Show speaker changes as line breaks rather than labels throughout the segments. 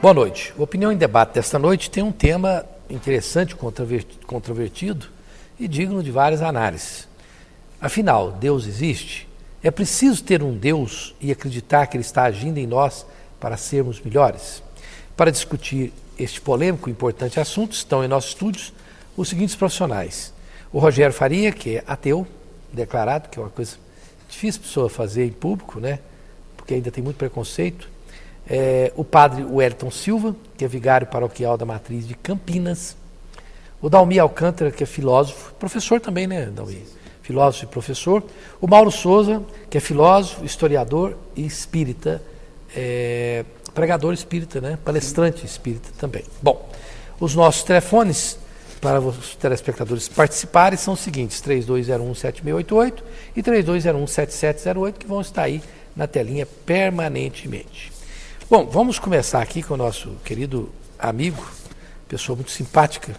Boa noite. O Opinião em Debate desta noite tem um tema interessante, controvertido e digno de várias análises. Afinal, Deus existe? É preciso ter um Deus e acreditar que Ele está agindo em nós para sermos melhores? Para discutir este polêmico e importante assunto, estão em nossos estúdios os seguintes profissionais. O Rogério Faria, que é ateu, declarado, que é uma coisa difícil a pessoa fazer em público, né? Porque ainda tem muito preconceito. O padre Wellington Silva, que é vigário paroquial da Matriz de Campinas. O Dalmi Alcântara, que é filósofo, professor também, né, Dalmi? Filósofo e professor. O Mauro Souza, que é filósofo, historiador e espírita, pregador espírita, né? Palestrante espírita também. Bom, os nossos telefones para os telespectadores participarem são os seguintes: 3201-7688 e 3201-7708, que vão estar aí na telinha permanentemente. Bom, vamos começar aqui com o nosso querido amigo, pessoa muito simpática,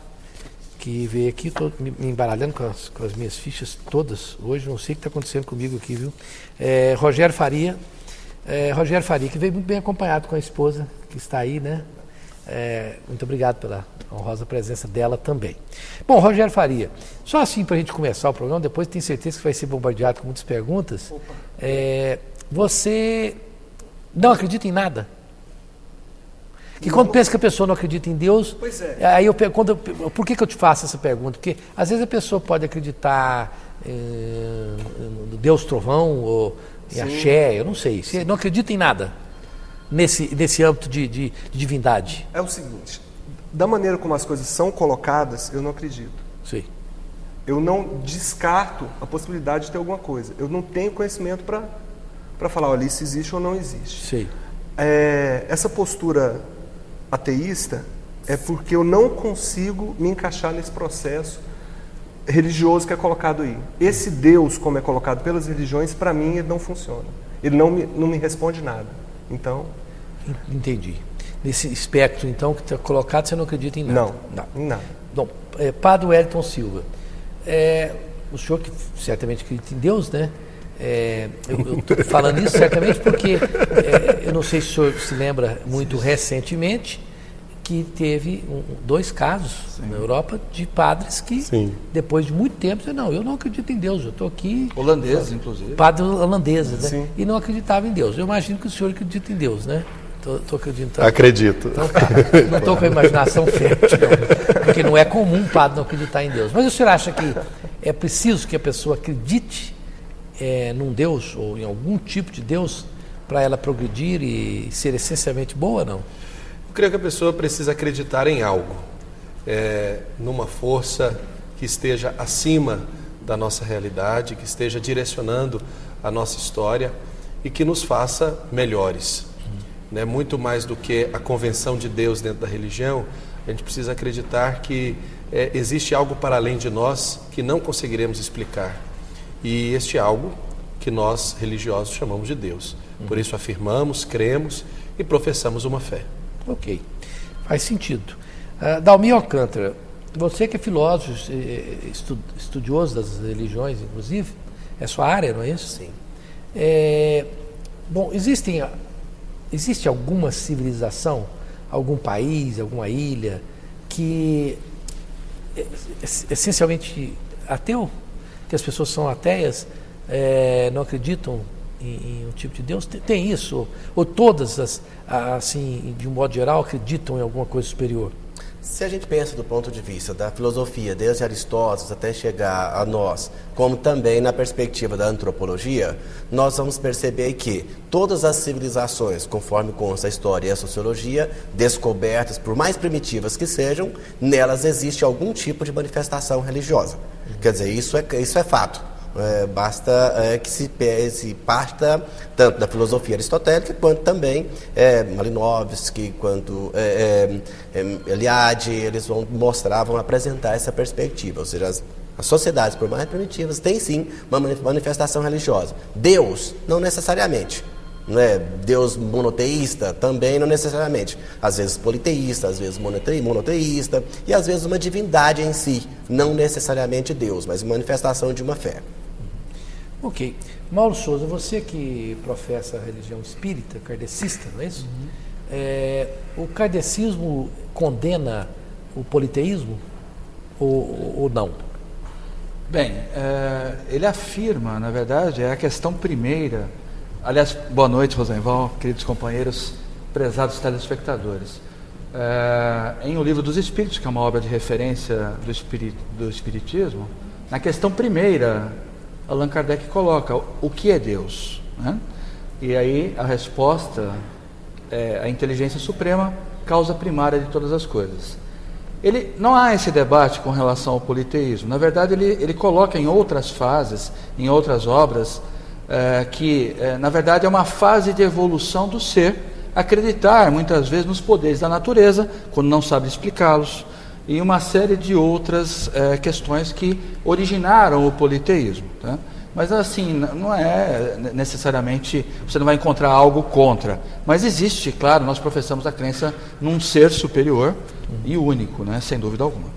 que veio aqui me embaralhando com as minhas fichas todas hoje, não sei o que está acontecendo comigo aqui, viu? Rogério Faria, que veio muito bem acompanhado com a esposa, que está aí, né? Muito obrigado pela honrosa presença dela também. Bom, Rogério Faria, só assim para a gente começar o programa, depois tenho certeza que vai ser bombardeado com muitas perguntas. Você não acredita em nada? Que quando pensa que a pessoa não acredita em Deus, aí por que eu te faço essa pergunta? Porque às vezes a pessoa pode acreditar no Deus Trovão ou em Axé, eu não sei. Você não acredita em nada nesse âmbito de divindade?
É o seguinte, da maneira como as coisas são colocadas, eu não acredito.
Sim.
Eu não descarto a possibilidade de ter alguma coisa. Eu não tenho conhecimento para falar, olha, isso existe ou não existe.
Sim.
Essa postura ateísta é porque eu não consigo me encaixar nesse processo religioso que é colocado aí. Esse Deus, como é colocado pelas religiões, para mim ele não funciona. Ele não me responde nada. Então...
Entendi. Nesse espectro, então, que está colocado, você não acredita em nada?
Não. Em nada.
Bom, Padre Wellington Silva, o senhor que certamente acredita em Deus, né? Eu estou falando isso certamente porque eu não sei se o senhor se lembra muito recentemente que teve dois casos na Europa de padres que depois de muito tempo disseram, eu não acredito em Deus, eu estou aqui...
Holandeses, inclusive.
Padres holandeses, né?
Sim.
E não acreditavam em Deus. Eu imagino que o senhor acredita em Deus, né? Estou acreditando.
Acredito.
Então, não estou com a imaginação fértil, porque não é comum um padre não acreditar em Deus. Mas o senhor acha que é preciso que a pessoa acredite num Deus ou em algum tipo de Deus para ela progredir e ser essencialmente boa, não?
Eu creio que a pessoa precisa acreditar em algo, numa força que esteja acima da nossa realidade, que esteja direcionando a nossa história e que nos faça melhores. Muito mais do que a convenção de Deus dentro da religião, a gente precisa acreditar que existe algo para além de nós que não conseguiremos explicar. E este algo que nós religiosos chamamos de Deus. Por isso afirmamos, cremos e professamos uma fé.
Ok, faz sentido. Dalmi Alcântara, você que é filósofo, estudioso das religiões, inclusive, é sua área, não é isso?
Sim.
Bom, existe alguma civilização, algum país, alguma ilha que é essencialmente ateu? Que as pessoas são ateias, não acreditam em um tipo de Deus? Tem isso? Ou todas, assim, de um modo geral, acreditam em alguma coisa superior?
Se a gente pensa do ponto de vista da filosofia, desde Aristóteles até chegar a nós, como também na perspectiva da antropologia, nós vamos perceber que todas as civilizações, conforme consta a história e a sociologia, descobertas, por mais primitivas que sejam, nelas existe algum tipo de manifestação religiosa. Quer dizer, isso é fato. Basta que se parta tanto da filosofia aristotélica quanto também Malinowski, quanto Eliade, eles vão apresentar essa perspectiva, ou seja, as sociedades, por mais primitivas, têm sim uma manifestação religiosa. Deus, não necessariamente. Não é? Deus monoteísta, também não necessariamente. Às vezes politeísta, às vezes monoteísta, e às vezes uma divindade em si, não necessariamente Deus, mas manifestação de uma fé.
Ok. Mauro Souza, você que professa a religião espírita, kardecista, não é isso? O kardecismo condena o politeísmo ou não?
Bem, ele afirma, na verdade, é a questão primeira. Aliás, boa noite, Rosenval, queridos companheiros, prezados telespectadores. Em O Livro dos Espíritos, que é uma obra de referência do Espiritismo, na questão primeira, Allan Kardec coloca o que é Deus, né? E aí a resposta é a inteligência suprema, causa primária de todas as coisas. Não há esse debate com relação ao politeísmo. Na verdade, ele coloca em outras fases, em outras obras, que na verdade é uma fase de evolução do ser, acreditar muitas vezes nos poderes da natureza, quando não sabe explicá-los, e uma série de outras questões que originaram o politeísmo, tá? Mas assim, não é necessariamente, você não vai encontrar algo contra, mas existe, claro, nós professamos a crença num ser superior e único, né? Sem dúvida alguma.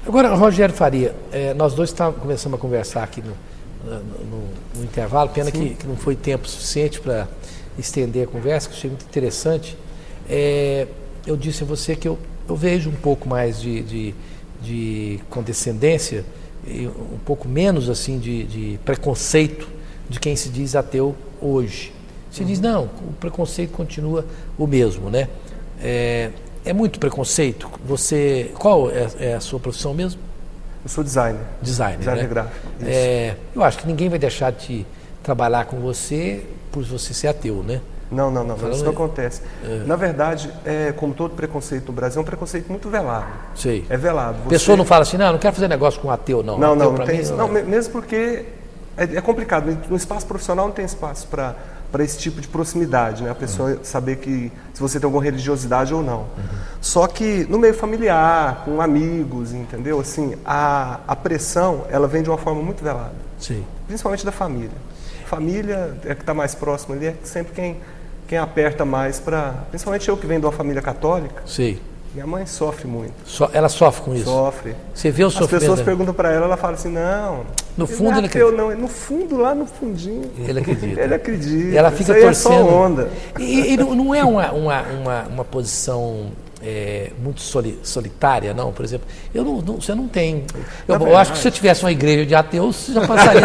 Agora, Rogério Faria, nós dois começamos a conversar aqui no intervalo, pena que não foi tempo suficiente para estender a conversa, que achei muito interessante. Eu disse a você que eu vejo um pouco mais de condescendência e um pouco menos assim de preconceito de quem se diz ateu hoje. Se diz, não, o preconceito continua o mesmo, né? É muito preconceito. Qual é a sua profissão mesmo?
Eu sou designer. Designer, né? Gráfico.
Eu acho que ninguém vai deixar de trabalhar com você por você ser ateu, né?
Não, isso não acontece. Na verdade, como todo preconceito no Brasil, é um preconceito muito velado.
Sei.
É velado.
A pessoa não fala assim, não quero fazer negócio com ateu, não.
Não tem isso. Não, mesmo porque é complicado. No espaço profissional não tem espaço para esse tipo de proximidade, né? A pessoa saber que se você tem alguma religiosidade ou não. Só que no meio familiar, com amigos, entendeu? Assim, a pressão, ela vem de uma forma muito velada.
Sim.
Principalmente da família. Família é que está mais próximo ali, é sempre quem aperta mais principalmente eu que venho de uma família católica.
Sim.
Minha mãe sofre muito.
Ela sofre com isso?
Sofre.
Você vê o sofrimento?
As pessoas perguntam para ela fala assim, não...
No fundo ele
acredita. Não, no fundo, lá no fundinho.
Ele acredita.
Ele acredita.
E ela fica
isso
torcendo.
É só onda.
E não é uma posição muito solitária, não? Por exemplo, você não tem... Eu acho que se eu tivesse uma igreja de ateus, você já passaria...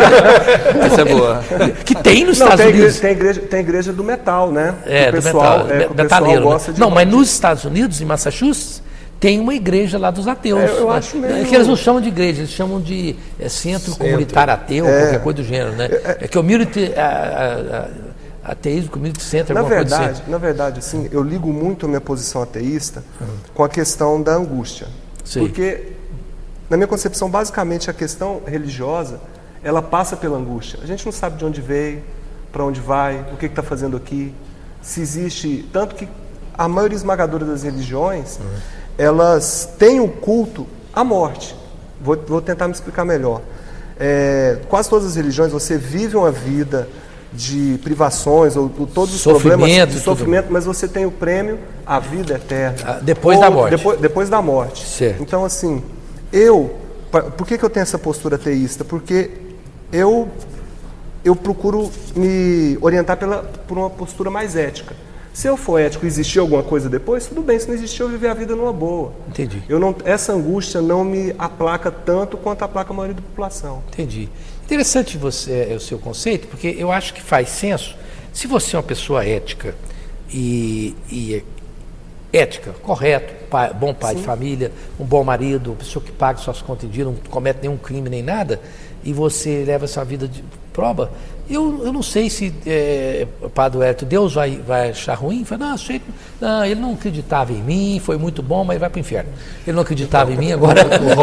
Essa é boa.
Que tem nos Estados Unidos.
Tem igreja do metal, né?
Do metal. Metaleiro,
gosta de
mas nos Estados Unidos, em Massachusetts, tem uma igreja lá dos ateus.
Eu acho mesmo.
Que eles não chamam de igreja, eles chamam de centro comunitário ateu, qualquer coisa do gênero, né? Community... ateísmo, community center, alguma coisa assim.
Na verdade, assim, eu ligo muito a minha posição ateísta com a questão da angústia.
Sim.
Porque, na minha concepção, basicamente a questão religiosa, ela passa pela angústia. A gente não sabe de onde veio, para onde vai, o que está fazendo aqui, se existe... Tanto que a maioria esmagadora das religiões, elas têm o culto à morte. Vou tentar me explicar melhor. Quase todas as religiões, você vive uma vida de privações ou todos os problemas de sofrimento, mas você tem o prêmio, a vida eterna.
Depois da morte.
Depois da morte.
Certo.
Então, assim, por que eu tenho essa postura ateísta? Porque eu procuro me orientar por uma postura mais ética. Se eu for ético e existir alguma coisa depois, tudo bem. Se não existir, eu viver a vida numa boa.
Entendi.
Essa angústia não me aplaca tanto quanto aplaca a maioria da população.
Entendi. Interessante o seu conceito, porque eu acho que faz senso. Se você é uma pessoa ética e ética, correto, bom pai de família, um bom marido, uma pessoa que paga suas contas em dia, não comete nenhum crime nem nada, e você leva sua vida de prova, eu não sei se Padre Hélio, Deus vai achar ruim. Fala, não, ele não acreditava em mim, foi muito bom, mas vai para o inferno. Ele não acreditava em mim, agora...
O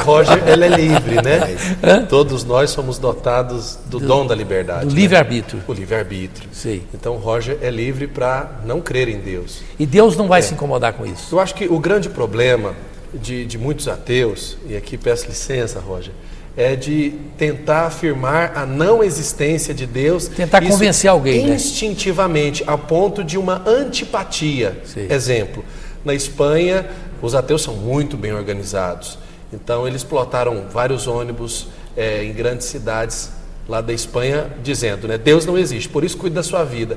Roger, ele é livre, né? Todos nós somos dotados do dom da liberdade.
Do livre-arbítrio.
O livre-arbítrio.
Sim.
Então o Roger é livre para não crer em Deus.
E Deus não vai se incomodar com isso.
Eu acho que o grande problema de muitos ateus, e aqui peço licença, Roger, é de tentar afirmar a não existência de Deus.
Tentar convencer alguém,
instintivamente, a ponto de uma antipatia.
Sim.
Exemplo, na Espanha, os ateus são muito bem organizados. Então, eles plotaram vários ônibus em grandes cidades lá da Espanha, dizendo, né, Deus não existe, por isso cuide da sua vida.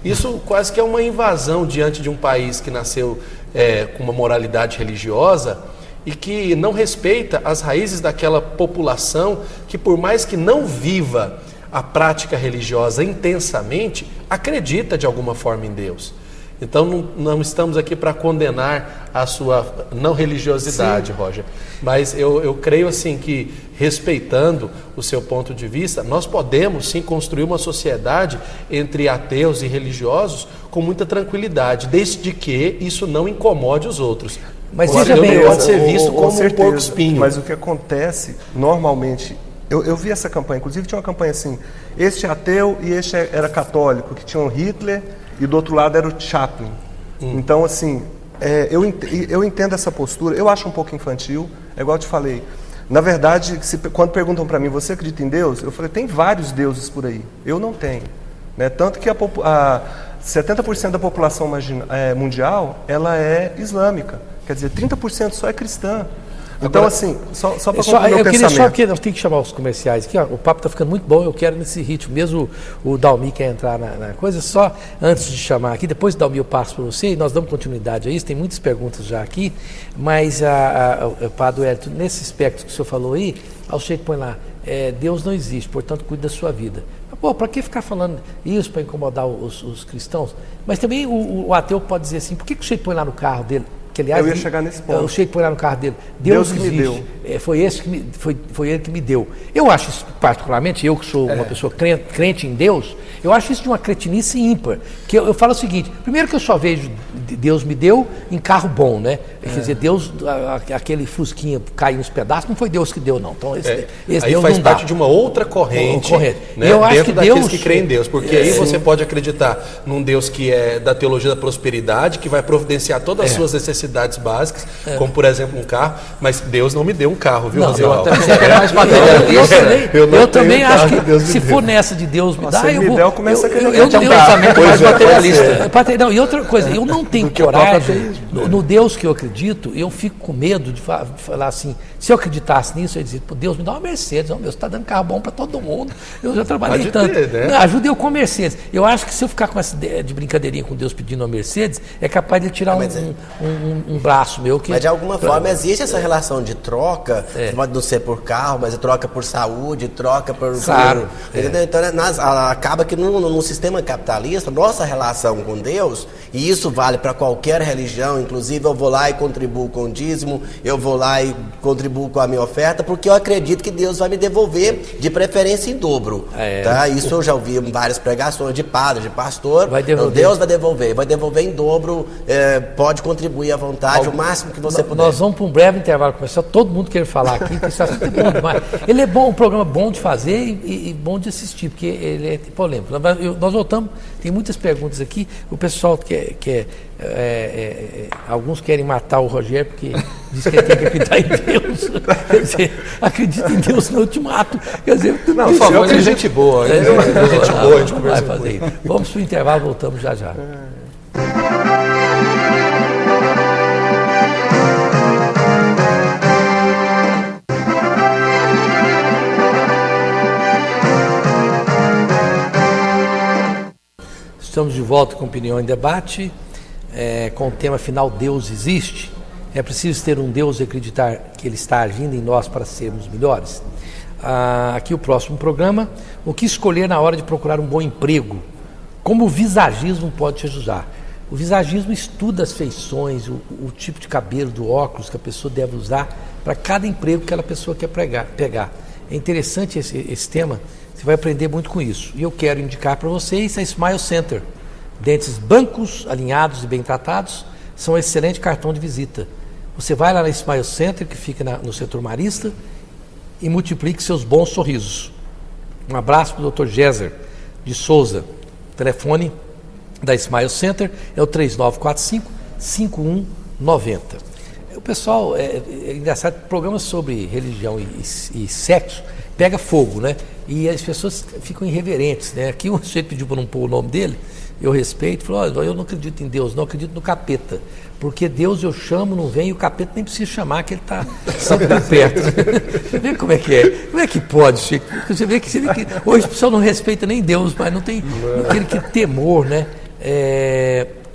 Isso quase que é uma invasão diante de um país que nasceu com uma moralidade religiosa e que não respeita as raízes daquela população que, por mais que não viva a prática religiosa intensamente, acredita de alguma forma em Deus. Então não estamos aqui para condenar a sua não religiosidade, sim, Roger, mas eu creio assim que, respeitando o seu ponto de vista, nós podemos sim construir uma sociedade entre ateus e religiosos com muita tranquilidade, desde que isso não incomode os outros.
Mas veja bem,
pode ser visto como um porco-espinho.
Mas o que acontece normalmente, eu vi essa campanha, inclusive tinha uma campanha assim, este é ateu e este era católico, que tinha o Hitler e do outro lado era o Chaplin. Então, assim, eu entendo essa postura, eu acho um pouco infantil, é igual eu te falei. Na verdade, quando perguntam para mim, você acredita em Deus? Eu falei, tem vários deuses por aí, eu não tenho. Né? Tanto que 70% da população mundial, ela é islâmica, quer dizer, 30% só é cristã. Então, agora, assim, só para concluir o pensamento.
Eu tenho que chamar os comerciais aqui, ó, o papo está ficando muito bom, eu quero nesse ritmo, mesmo o Dalmi quer entrar na coisa, só antes de chamar aqui, depois do Dalmi eu passo para você e nós damos continuidade a isso, tem muitas perguntas já aqui, mas, Padre Hélio, nesse aspecto que o senhor falou aí, ao Sheik põe lá, Deus não existe, portanto cuide da sua vida. Pô, para que ficar falando isso para incomodar os cristãos? Mas também o ateu pode dizer assim, por que o Sheik põe lá no carro dele? Que, aliás,
eu ia chegar nesse ponto.
O Sheik põe lá no carro dele. Deus que me deu. Foi ele que me deu. Eu acho isso, particularmente, eu que sou uma pessoa crente em Deus, eu acho isso de uma cretinice ímpar. Que eu falo o seguinte, primeiro que eu só vejo Deus me deu em carro bom, né? Quer dizer, Deus, aquele fusquinha cair nos pedaços, não foi Deus que deu, não. Então, esse
aí
Deus
faz
não
parte
dá.
de uma outra corrente.
Né? Eu acho
dentro
que
daqueles
Deus,
que creem em Deus. Porque aí você pode acreditar num Deus que é da teologia da prosperidade, que vai providenciar todas as suas necessidades básicas, como por exemplo um carro, mas Deus não me deu um carro, viu?
Não, mais materialista. Eu também acho que se for nessa de Deus me dá, eu vou.
Começa a
eu tenho um pensamento mais materialista. Não, e outra coisa, eu não tenho coragem, no Deus que eu acredito, eu fico com medo de falar assim, se eu acreditasse nisso, eu ia dizer, pô, Deus me dá uma Mercedes, Deus está dando carro bom para todo mundo, eu já trabalhei tanto. Não, ajuda eu com a Mercedes. Eu acho que se eu ficar com essa ideia de brincadeirinha com Deus pedindo uma Mercedes, é capaz de tirar um braço meu.
Mas de alguma forma existe essa relação de troca, pode não ser por carro, mas troca por saúde, troca por...
Claro.
Entendeu? Então acaba que no sistema capitalista, nossa relação com Deus, e isso vale para qualquer religião, inclusive eu vou lá e contribuo com o dízimo, eu vou lá e contribuo com a minha oferta, porque eu acredito que Deus vai me devolver, de preferência em dobro. Tá? Isso eu já ouvi em várias pregações de padre, de pastor. Então, Deus vai devolver em dobro, pode contribuir à vontade, o máximo que você puder.
Nós vamos para um breve intervalo comercial, todo mundo quer falar aqui, porque isso é bom demais. Ele é bom, um programa bom de fazer e bom de assistir, porque ele é polêmico. Nós voltamos, tem muitas perguntas aqui, o pessoal alguns querem matar o Rogério porque diz que ele tem que acreditar em Deus. Quer dizer, acredita em Deus, não eu te mato. Quer dizer,
não, por favor, é gente boa. Gente boa, a gente
vai fazer. Vamos para o intervalo, voltamos já já. Estamos de volta com Opinião em Debate, com o tema final Deus existe. É preciso ter um Deus e acreditar que Ele está agindo em nós para sermos melhores. Aqui o próximo programa, o que escolher na hora de procurar um bom emprego? Como o visagismo pode te ajudar? O visagismo estuda as feições, o tipo de cabelo, do óculos que a pessoa deve usar para cada emprego que aquela pessoa quer pegar. É interessante esse tema. Você vai aprender muito com isso. E eu quero indicar para vocês a Smile Center. Dentes brancos, alinhados e bem tratados, são um excelente cartão de visita. Você vai lá na Smile Center, que fica no setor Marista, e multiplique seus bons sorrisos. Um abraço para o Dr. Géser de Souza. O telefone da Smile Center é o 3945-5190. O pessoal, é engraçado, programas sobre religião e sexo pega fogo, né? E as pessoas ficam irreverentes, né? Aqui um sujeito pediu para não pôr o nome dele, eu respeito, falou, olha, eu não acredito em Deus, não acredito no capeta, porque Deus eu chamo, não vem, e o capeta nem precisa chamar, que ele está sempre por perto. Você vê como é que é? Como é que pode, Chico? Você vê que hoje o pessoal não respeita nem Deus, mas não tem aquele temor, né?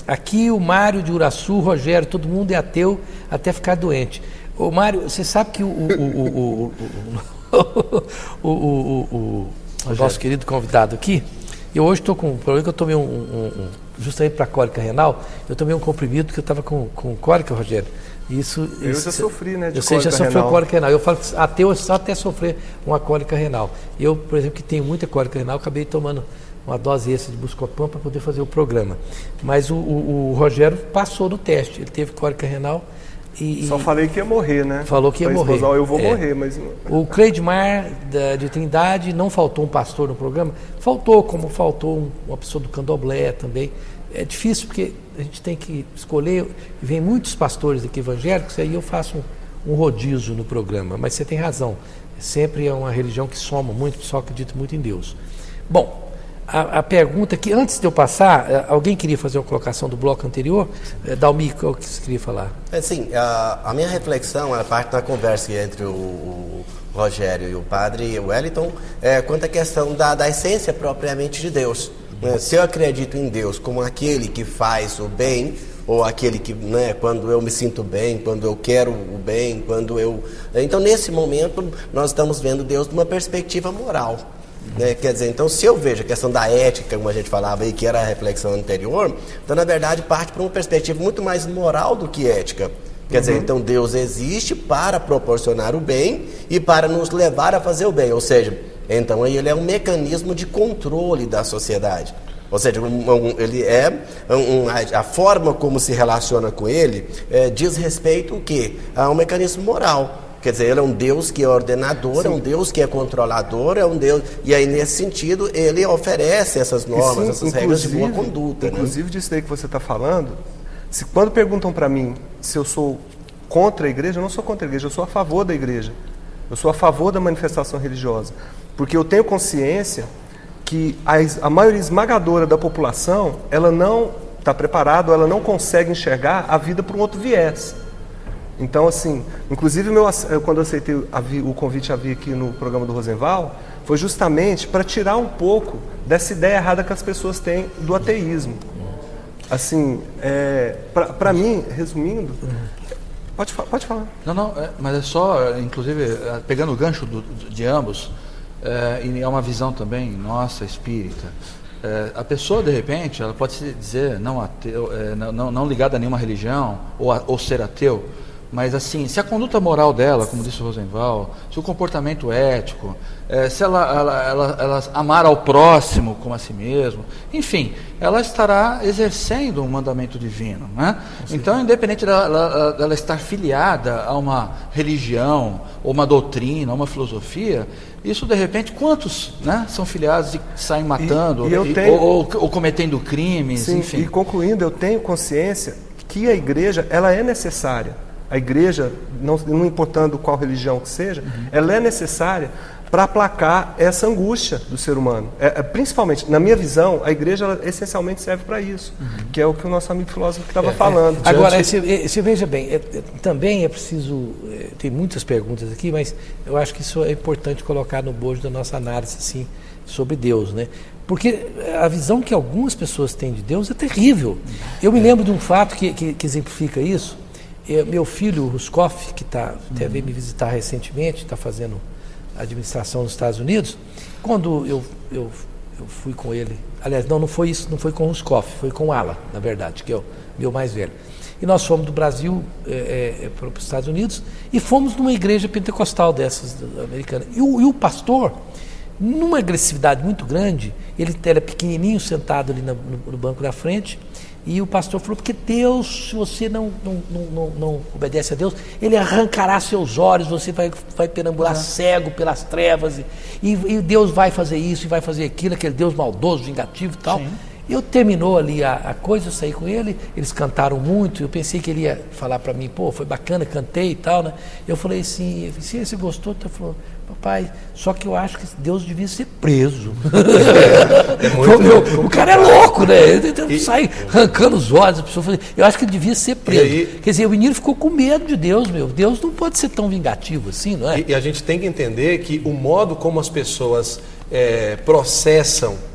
Aqui o Mário de Uraçu, o Rogério, todo mundo é ateu até ficar doente. Ô Mário, você sabe que o nosso querido convidado aqui, eu hoje estou com um problema que eu tomei justamente para cólica renal, eu tomei um comprimido que eu estava com cólica, Rogério.
Eu já sofri, né, de
cólica renal. Você já sofreu cólica renal. Eu falo que ateu é só até sofrer uma cólica renal. Eu, por exemplo, que tenho muita cólica renal, acabei tomando uma dose extra de Buscopan para poder fazer o programa. Mas o Rogério passou no teste, ele teve cólica renal.
Só falei que ia morrer, né?
Falou que ia morrer.
Eu vou morrer, mas...
O Cleidmar, de Trindade, não faltou um pastor no programa? Faltou, como faltou uma pessoa do Candomblé também. É difícil porque a gente tem que escolher, vem muitos pastores aqui evangélicos, aí eu faço um rodízio no programa, mas você tem razão, sempre é uma religião que soma muito, o pessoal acredita muito em Deus. Bom, a pergunta que, antes de eu passar, alguém queria fazer uma colocação do bloco anterior? Dalmi, o que você queria falar?
Sim, a minha reflexão, a parte da conversa entre o Rogério e o padre Wellington, quanto à questão da essência propriamente de Deus. Se eu acredito em Deus como aquele que faz o bem, ou aquele que, né, quando eu me sinto bem, quando eu quero o bem, então nesse momento nós estamos vendo Deus de uma perspectiva moral. Né? Quer dizer, então se eu vejo a questão da ética, como a gente falava aí, que era a reflexão anterior, então na verdade parte para uma perspectiva muito mais moral do que ética. Quer dizer, então Deus existe para proporcionar o bem e para nos levar a fazer o bem, ou seja, então ele é um mecanismo de controle da sociedade. Ou seja, ele a forma como se relaciona com ele diz respeito o quê? A um mecanismo moral. Quer dizer, ele é um Deus que é ordenador, é um Deus que é controlador, é um Deus... E aí, nesse sentido, ele oferece essas normas, essas regras de boa conduta.
Inclusive, disso daí que você está falando, quando perguntam para mim se eu sou contra a igreja, eu não sou contra a igreja, eu sou a favor da igreja. Eu sou a favor da manifestação religiosa. Porque eu tenho consciência que a maioria esmagadora da população, ela não está preparada, ela não consegue enxergar a vida por um outro viés. Então, assim, inclusive quando eu aceitei o convite a vir aqui no programa do Rosenval, foi justamente para tirar um pouco dessa ideia errada que as pessoas têm do ateísmo. Assim, para mim, resumindo... Pode falar.
Não, mas é só, inclusive, pegando o gancho de ambos, e é uma visão também nossa, espírita. A pessoa, de repente, ela pode se dizer não ateu, não ligada a nenhuma religião, ou ser ateu, mas assim, se a conduta moral dela, como disse o Rosenval, se o comportamento ético, se ela amar ao próximo como a si mesmo, enfim, ela estará exercendo um mandamento divino, né? Então, independente dela estar filiada a uma religião, ou uma doutrina, ou uma filosofia, isso de repente, quantos, né, são filiados e saem matando, ou cometendo crimes,
sim,
enfim.
E concluindo, eu tenho consciência que a igreja, ela é necessária. A igreja, não importando qual religião que seja, ela é necessária para aplacar essa angústia do ser humano. Principalmente, na minha visão, a igreja ela, essencialmente serve para isso, que é o que o nosso amigo filósofo estava falando.
Agora, você veja bem, também é preciso, tem muitas perguntas aqui, mas eu acho que isso é importante colocar no bojo da nossa análise assim, sobre Deus, né? Porque a visão que algumas pessoas têm de Deus é terrível. Eu me lembro de um fato que exemplifica isso. Meu filho, o Ruskoff, que até veio me visitar recentemente, está fazendo administração nos Estados Unidos, quando eu fui com ele, aliás, não foi isso, não foi com o Ruskoff, foi com o Ala, na verdade, que é o meu mais velho. E nós fomos do Brasil para os Estados Unidos e fomos numa igreja pentecostal dessas americanas. E o pastor, numa agressividade muito grande, ele era pequenininho, sentado ali no banco da frente, e o pastor falou, porque Deus, se você não obedece a Deus, Ele arrancará seus olhos, você vai perambular cego pelas trevas, e Deus vai fazer isso, e vai fazer aquilo, aquele Deus maldoso, vingativo e tal. Sim. Eu terminou ali a coisa, eu saí com ele, eles cantaram muito, eu pensei que ele ia falar para mim, pô, foi bacana, cantei e tal, né? Eu falei assim, se você gostou, ele falou, papai, só que eu acho que Deus devia ser preso. O cara é louco, né? Ele sai arrancando os olhos, a pessoa fala, eu acho que ele devia ser preso. Aí, quer dizer, o menino ficou com medo de Deus, Deus não pode ser tão vingativo assim, não é?
E a gente tem que entender que o modo como as pessoas processam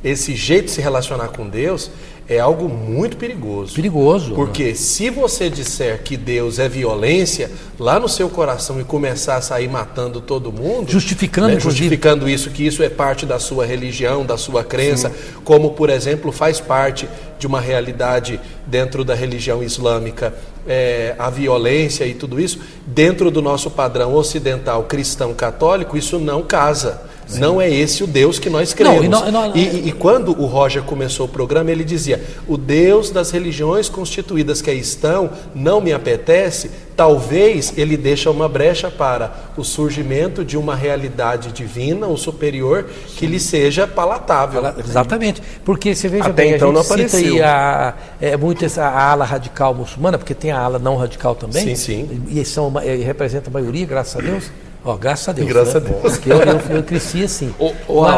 esse jeito de se relacionar com Deus é algo muito perigoso.
Perigoso.
Porque se você disser que Deus é violência lá no seu coração e começar a sair matando todo mundo,
justificando,
né, justificando isso, que isso é parte da sua religião, da sua crença, como, por exemplo, faz parte de uma realidade dentro da religião islâmica, a violência e tudo isso, dentro do nosso padrão ocidental cristão católico, isso não casa. Sim. Não é esse o Deus que nós cremos. E quando o Roger começou o programa, ele dizia: o Deus das religiões constituídas que aí estão não me apetece. Talvez ele deixa uma brecha para o surgimento de uma realidade divina ou superior que lhe seja palatável.
Exatamente, porque você veja
até
bem,
então
a gente
não
cita aí muito a ala radical muçulmana, porque tem a ala não radical também,
sim.
E representa a maioria, graças a Deus. Graças a Deus.
Graças a Deus.
Porque eu cresci assim.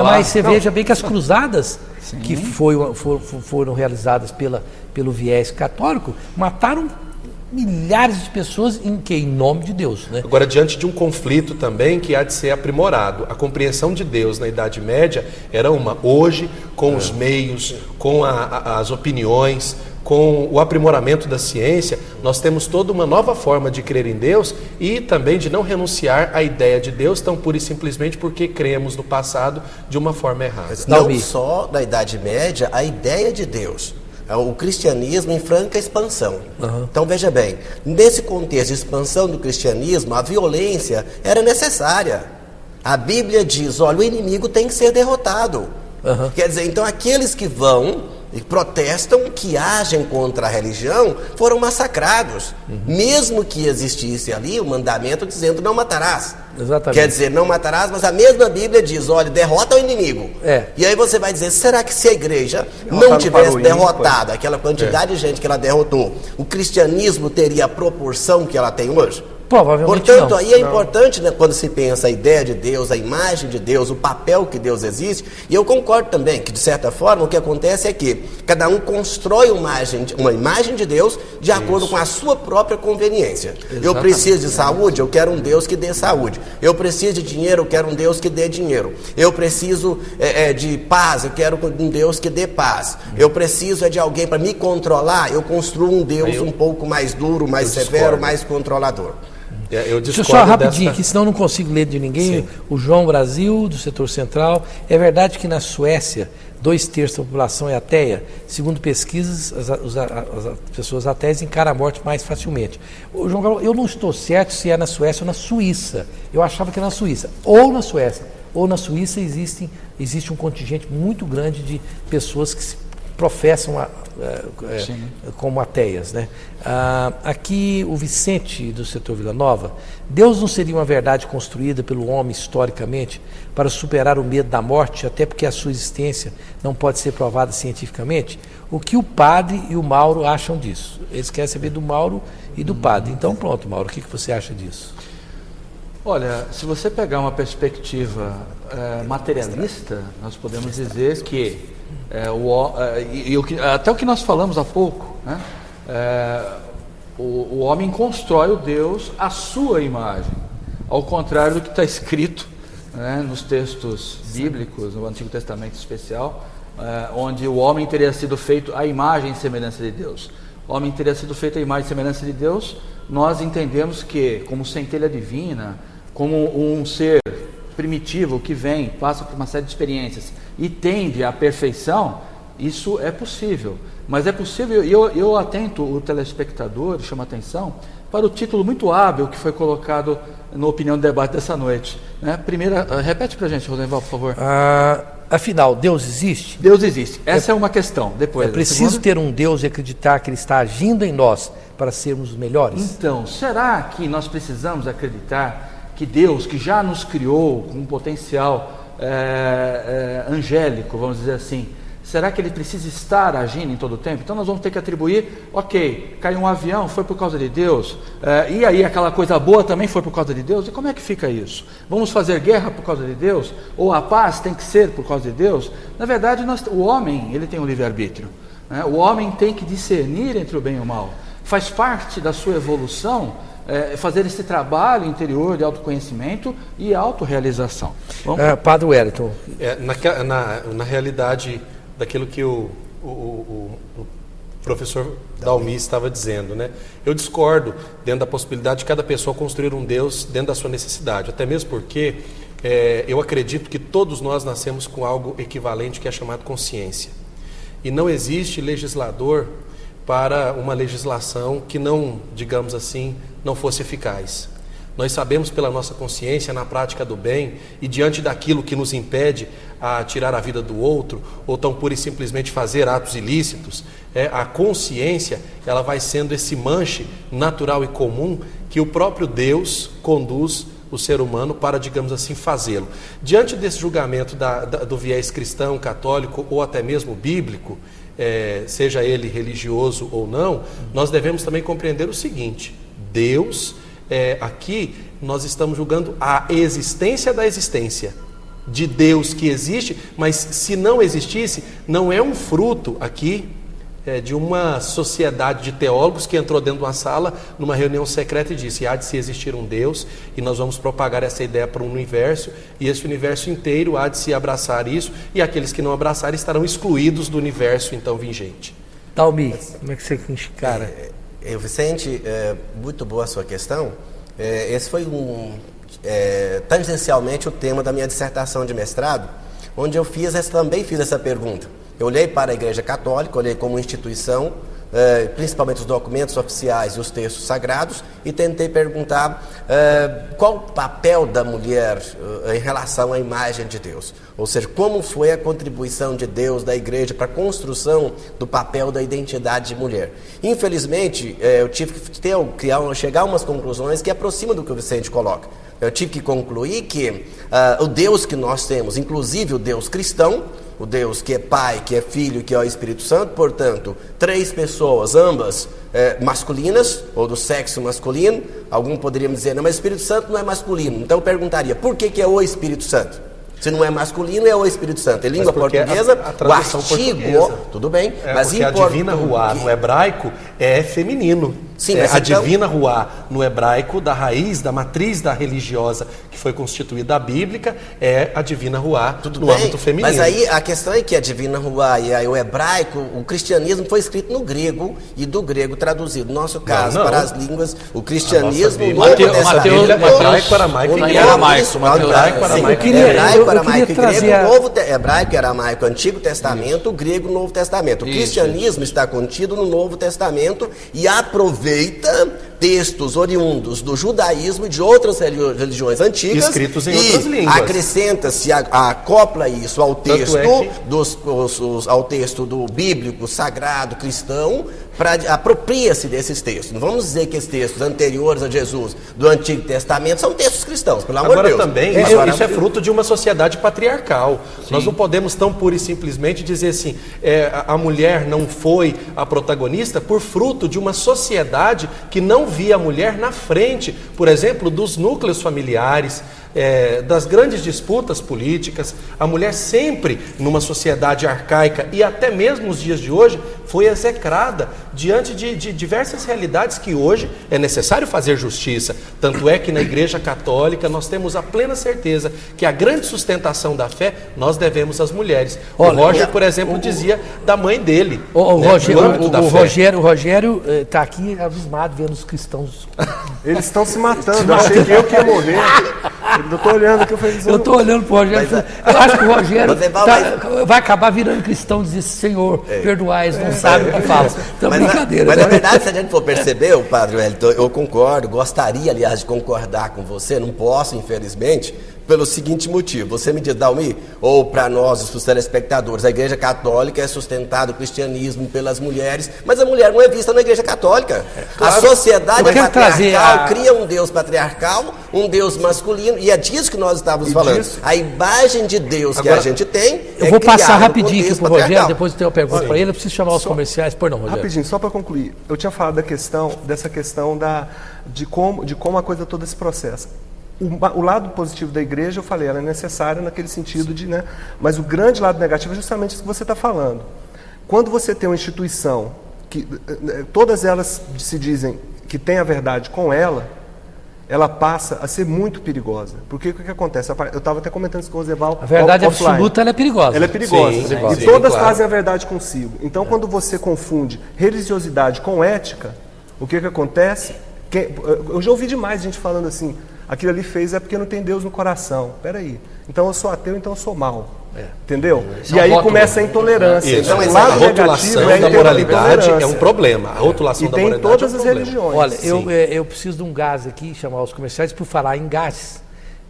Mas você veja bem que as cruzadas que foram realizadas pelo viés católico mataram milhares de pessoas em nome de Deus, né?
Agora, diante de um conflito também que há de ser aprimorado, a compreensão de Deus na Idade Média era uma. Hoje, com os meios, com as opiniões, com o aprimoramento da ciência, nós temos toda uma nova forma de crer em Deus e também de não renunciar à ideia de Deus tão pura e simplesmente porque cremos no passado de uma forma errada.
Não só na Idade Média, a ideia de Deus. O cristianismo em franca expansão. Então veja bem, nesse contexto de expansão do cristianismo, a violência era necessária. A Bíblia diz, olha, o inimigo tem que ser derrotado. Quer dizer, então aqueles que vão e protestam, que agem contra a religião, foram massacrados. Mesmo que existisse ali o mandamento dizendo não matarás.
Exatamente.
Quer dizer, não matarás, mas a mesma Bíblia diz, olha, derrota o inimigo. E aí você vai dizer, será que se a igreja não tivesse derrotado aquela quantidade de gente que ela derrotou, o cristianismo teria a proporção que ela tem hoje?
Provavelmente
Portanto,
não.
aí é importante, né, quando se pensa a ideia de Deus, a imagem de Deus, o papel que Deus existe, e eu concordo também que, de certa forma, o que acontece é que cada um constrói uma imagem de Deus de acordo com a sua própria conveniência. Exatamente. Eu preciso de saúde, eu quero um Deus que dê saúde. Eu preciso de dinheiro, eu quero um Deus que dê dinheiro. Eu preciso de paz, eu quero um Deus que dê paz. Eu preciso de alguém para me controlar, eu construo um Deus um pouco mais duro, mais severo, mais controlador.
Deixa eu só rapidinho aqui, senão eu não consigo ler de ninguém. O João Brasil, do setor central. É verdade que na Suécia 2/3 da população é ateia? Segundo pesquisas, as pessoas ateias encaram a morte mais facilmente. João, eu não estou certo se é na Suécia ou na Suíça. Eu achava que era na Suíça. Ou na Suécia ou na Suíça existe um contingente muito grande de pessoas que se professam como ateias, né? Aqui o Vicente do setor Vila Nova: Deus não seria uma verdade construída pelo homem historicamente para superar o medo da morte, até porque a sua existência não pode ser provada cientificamente? O que o padre e o Mauro acham disso? Eles querem saber do Mauro e do padre. Então pronto, Mauro, o que você acha disso?
Olha, se você pegar uma perspectiva materialista, nós podemos dizer que até o que nós falamos há pouco, né? O homem constrói o Deus à sua imagem, ao contrário do que está escrito, né, nos textos bíblicos, no Antigo Testamento especial, onde o homem teria sido feito à imagem e semelhança de Deus. O homem teria sido feito à imagem e semelhança de Deus. Nós entendemos que, como centelha divina, como um ser primitivo que vem, passa por uma série de experiências e tende à perfeição, isso é possível. Mas é possível, e eu atento o telespectador, chamo a atenção para o título muito hábil que foi colocado na opinião do debate dessa noite, né? Repete para a gente, Rosenval, por favor.
Afinal, Deus existe?
Deus existe. Essa é uma questão. Depois,
é preciso ter um Deus e acreditar que Ele está agindo em nós para sermos melhores?
Então, será que nós precisamos acreditar que Deus, que já nos criou com um potencial angélico, vamos dizer assim, será que Ele precisa estar agindo em todo o tempo? Então nós vamos ter que atribuir, ok, caiu um avião, foi por causa de Deus, e aí aquela coisa boa também foi por causa de Deus? E como é que fica isso? Vamos fazer guerra por causa de Deus? Ou a paz tem que ser por causa de Deus? Na verdade, o homem, ele tem um livre-arbítrio, né? O homem tem que discernir entre o bem e o mal. Faz parte da sua evolução fazer esse trabalho interior de autoconhecimento e autorrealização.
Padre Wellington.
Na realidade daquilo que o o professor Dalmi estava dizendo, né? Eu discordo dentro da possibilidade de cada pessoa construir um Deus dentro da sua necessidade, até mesmo porque eu acredito que todos nós nascemos com algo equivalente que é chamado consciência. E não existe legislador para uma legislação que não, digamos assim, não fosse eficaz. Nós sabemos pela nossa consciência, na prática do bem, e diante daquilo que nos impede a tirar a vida do outro, ou tão pura e simplesmente fazer atos ilícitos, a consciência, ela vai sendo esse manche natural e comum que o próprio Deus conduz o ser humano para, digamos assim, fazê-lo. Diante desse julgamento do viés cristão, católico ou até mesmo bíblico, seja ele religioso ou não, nós devemos também compreender o seguinte: Deus, aqui nós estamos julgando a existência da existência, de Deus que existe, mas se não existisse, não é um fruto aqui de uma sociedade de teólogos que entrou dentro de uma sala, numa reunião secreta e disse: há de se existir um Deus e nós vamos propagar essa ideia para um universo, e esse universo inteiro há de se abraçar isso, e aqueles que não abraçarem estarão excluídos do universo então vigente.
Dalmi, como é que você encara?
Vicente, muito boa a sua questão. Esse foi tangencialmente o tema da minha dissertação de mestrado, onde eu também fiz essa pergunta. Eu olhei para a Igreja Católica, olhei como instituição, principalmente os documentos oficiais e os textos sagrados, e tentei perguntar qual o papel da mulher em relação à imagem de Deus. Ou seja, como foi a contribuição de Deus, da Igreja, para a construção do papel da identidade de mulher. Infelizmente, eu tive que chegar a umas conclusões que aproximam do que o Vicente coloca. Eu tive que concluir que o Deus que nós temos, inclusive o Deus cristão, o Deus que é Pai, que é Filho, que é o Espírito Santo, portanto, 3 pessoas, ambas masculinas, ou do sexo masculino. Algum poderia me dizer: não, mas o Espírito Santo não é masculino. Então eu perguntaria: por que é o Espírito Santo? Se não é masculino, é o Espírito Santo. Em língua portuguesa, o artigo, tudo bem, mas
porque a divina ruá no hebraico é feminino.
Sim, mas
a divina ruá no hebraico, da raiz, da matriz da religiosa que foi constituída a bíblica, é a divina ruá no âmbito feminino.
Mas aí a questão é que a divina ruá e aí o hebraico, o cristianismo foi escrito no grego e do grego traduzido. No nosso caso, para as línguas, o cristianismo, o Novo Testamento,
hebraico, aramaico e
hebraico, aramaico, Antigo Testamento, o grego, Novo Testamento. O cristianismo está contido no Novo Testamento e aproveita textos oriundos do judaísmo e de outras religiões antigas,
escritos em outras línguas.
Acrescenta-se, acopla isso ao texto ao texto do bíblico, sagrado, cristão, apropria-se desses textos. Não vamos dizer que esses textos anteriores a Jesus do Antigo Testamento são textos cristãos, pelo amor de Deus.
Também, isso é fruto de uma sociedade patriarcal. Sim. Nós não podemos tão pura e simplesmente dizer assim, a mulher não foi a protagonista por fruto de uma sociedade que não via a mulher na frente, por exemplo, dos núcleos familiares, das grandes disputas políticas. A mulher sempre, numa sociedade arcaica e até mesmo nos dias de hoje, foi execrada diante de diversas realidades que hoje é necessário fazer justiça. Tanto é que na Igreja Católica nós temos a plena certeza que a grande sustentação da fé nós devemos às mulheres. O Roger, por exemplo, dizia da mãe dele.
O Rogério está aqui abismado vendo os cristãos.
Eles estão se matando. Eu achei que eu ia morrer. Eu estou olhando aqui.
Eu estou olhando para o Rogério. Eu acho que o Rogério vai acabar virando cristão e dizer: Senhor, perdoai, não sabe o que fala. Então, brincadeira.
Mas na verdade, se a gente for perceber, o Padre Wellington, eu concordo, gostaria, aliás, de concordar com você, não posso, infelizmente, pelo seguinte motivo. Você me diz, Dalmi, ou para nós, os telespectadores, a Igreja Católica é sustentada o cristianismo pelas mulheres, mas a mulher não é vista na Igreja Católica. Claro. A sociedade patriarcal cria um Deus patriarcal, um Deus masculino, e é disso que nós estávamos falando. A imagem de Deus que a gente tem.
Eu vou passar rapidinho aqui para o Rogério, depois eu tenho uma pergunta para ele. Eu preciso chamar os comerciais. Por não, Rogério.
Rapidinho, só para concluir. Eu tinha falado dessa questão de como a coisa toda se processa. O lado positivo da igreja, eu falei, ela é necessária naquele sentido de, né? Mas o grande lado negativo é justamente isso que você está falando. Quando você tem uma instituição que todas elas se dizem que tem a verdade com ela, ela passa a ser muito perigosa. Porque o que acontece? Eu estava até comentando isso com o Rosenval.
A verdade absoluta, ela é perigosa.
Ela é perigosa.
Sim,
e todas trazem a verdade consigo. Então, quando você confunde religiosidade com ética, o que acontece? Eu já ouvi demais gente falando assim, aquilo ali fez é porque não tem Deus no coração. Peraí, então eu sou ateu, então eu sou mal. Entendeu? E aí começa a intolerância.
Então,
o
a
lado
rotulação
negativo
da moralidade é um problema. A rotulação da
tem em
moralidade
todas
é um
as
problema.
religiões.
Olha, eu preciso de um gás aqui, chamar os comerciais, por falar em gás.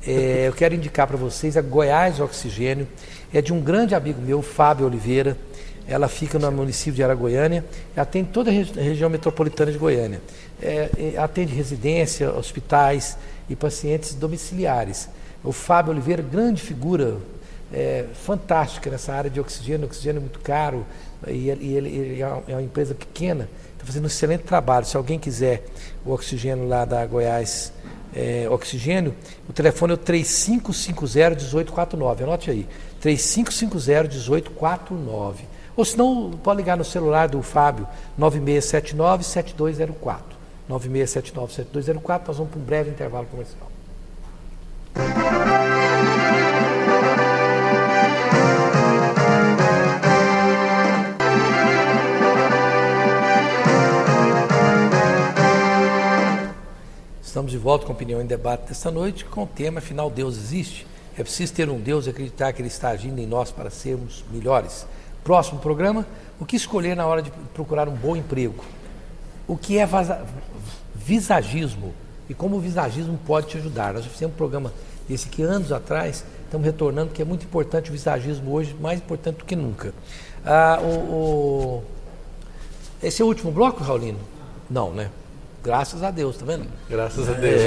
Eu quero indicar para vocês a Goiás Oxigênio. É de um grande amigo meu, Fábio Oliveira. Ela fica no município de Aragoiânia, atende toda a região metropolitana de Goiânia. Atende residência, hospitais e pacientes domiciliares. O Fábio Oliveira, grande figura, fantástica nessa área de oxigênio. O oxigênio é muito caro e ele é uma empresa pequena, está fazendo um excelente trabalho. Se alguém quiser o oxigênio lá da Goiás Oxigênio, o telefone é o 3550-1849. Anote aí, 3550-1849. Ou se não, pode ligar no celular do Fábio, 9679-7204. 9679-7204, nós vamos para um breve intervalo comercial. Estamos de volta com a Opinião em Debate desta noite, com o tema, afinal, Deus existe? É preciso ter um Deus e acreditar que Ele está agindo em nós para sermos melhores. Próximo programa, o que escolher na hora de procurar um bom emprego? O que é visagismo e como o visagismo pode te ajudar? Nós já fizemos um programa desse aqui anos atrás, estamos retornando, porque é muito importante o visagismo hoje, mais importante do que nunca. Esse é o último bloco, Raulino? Não, né? Graças a Deus, tá vendo?
Graças a Deus.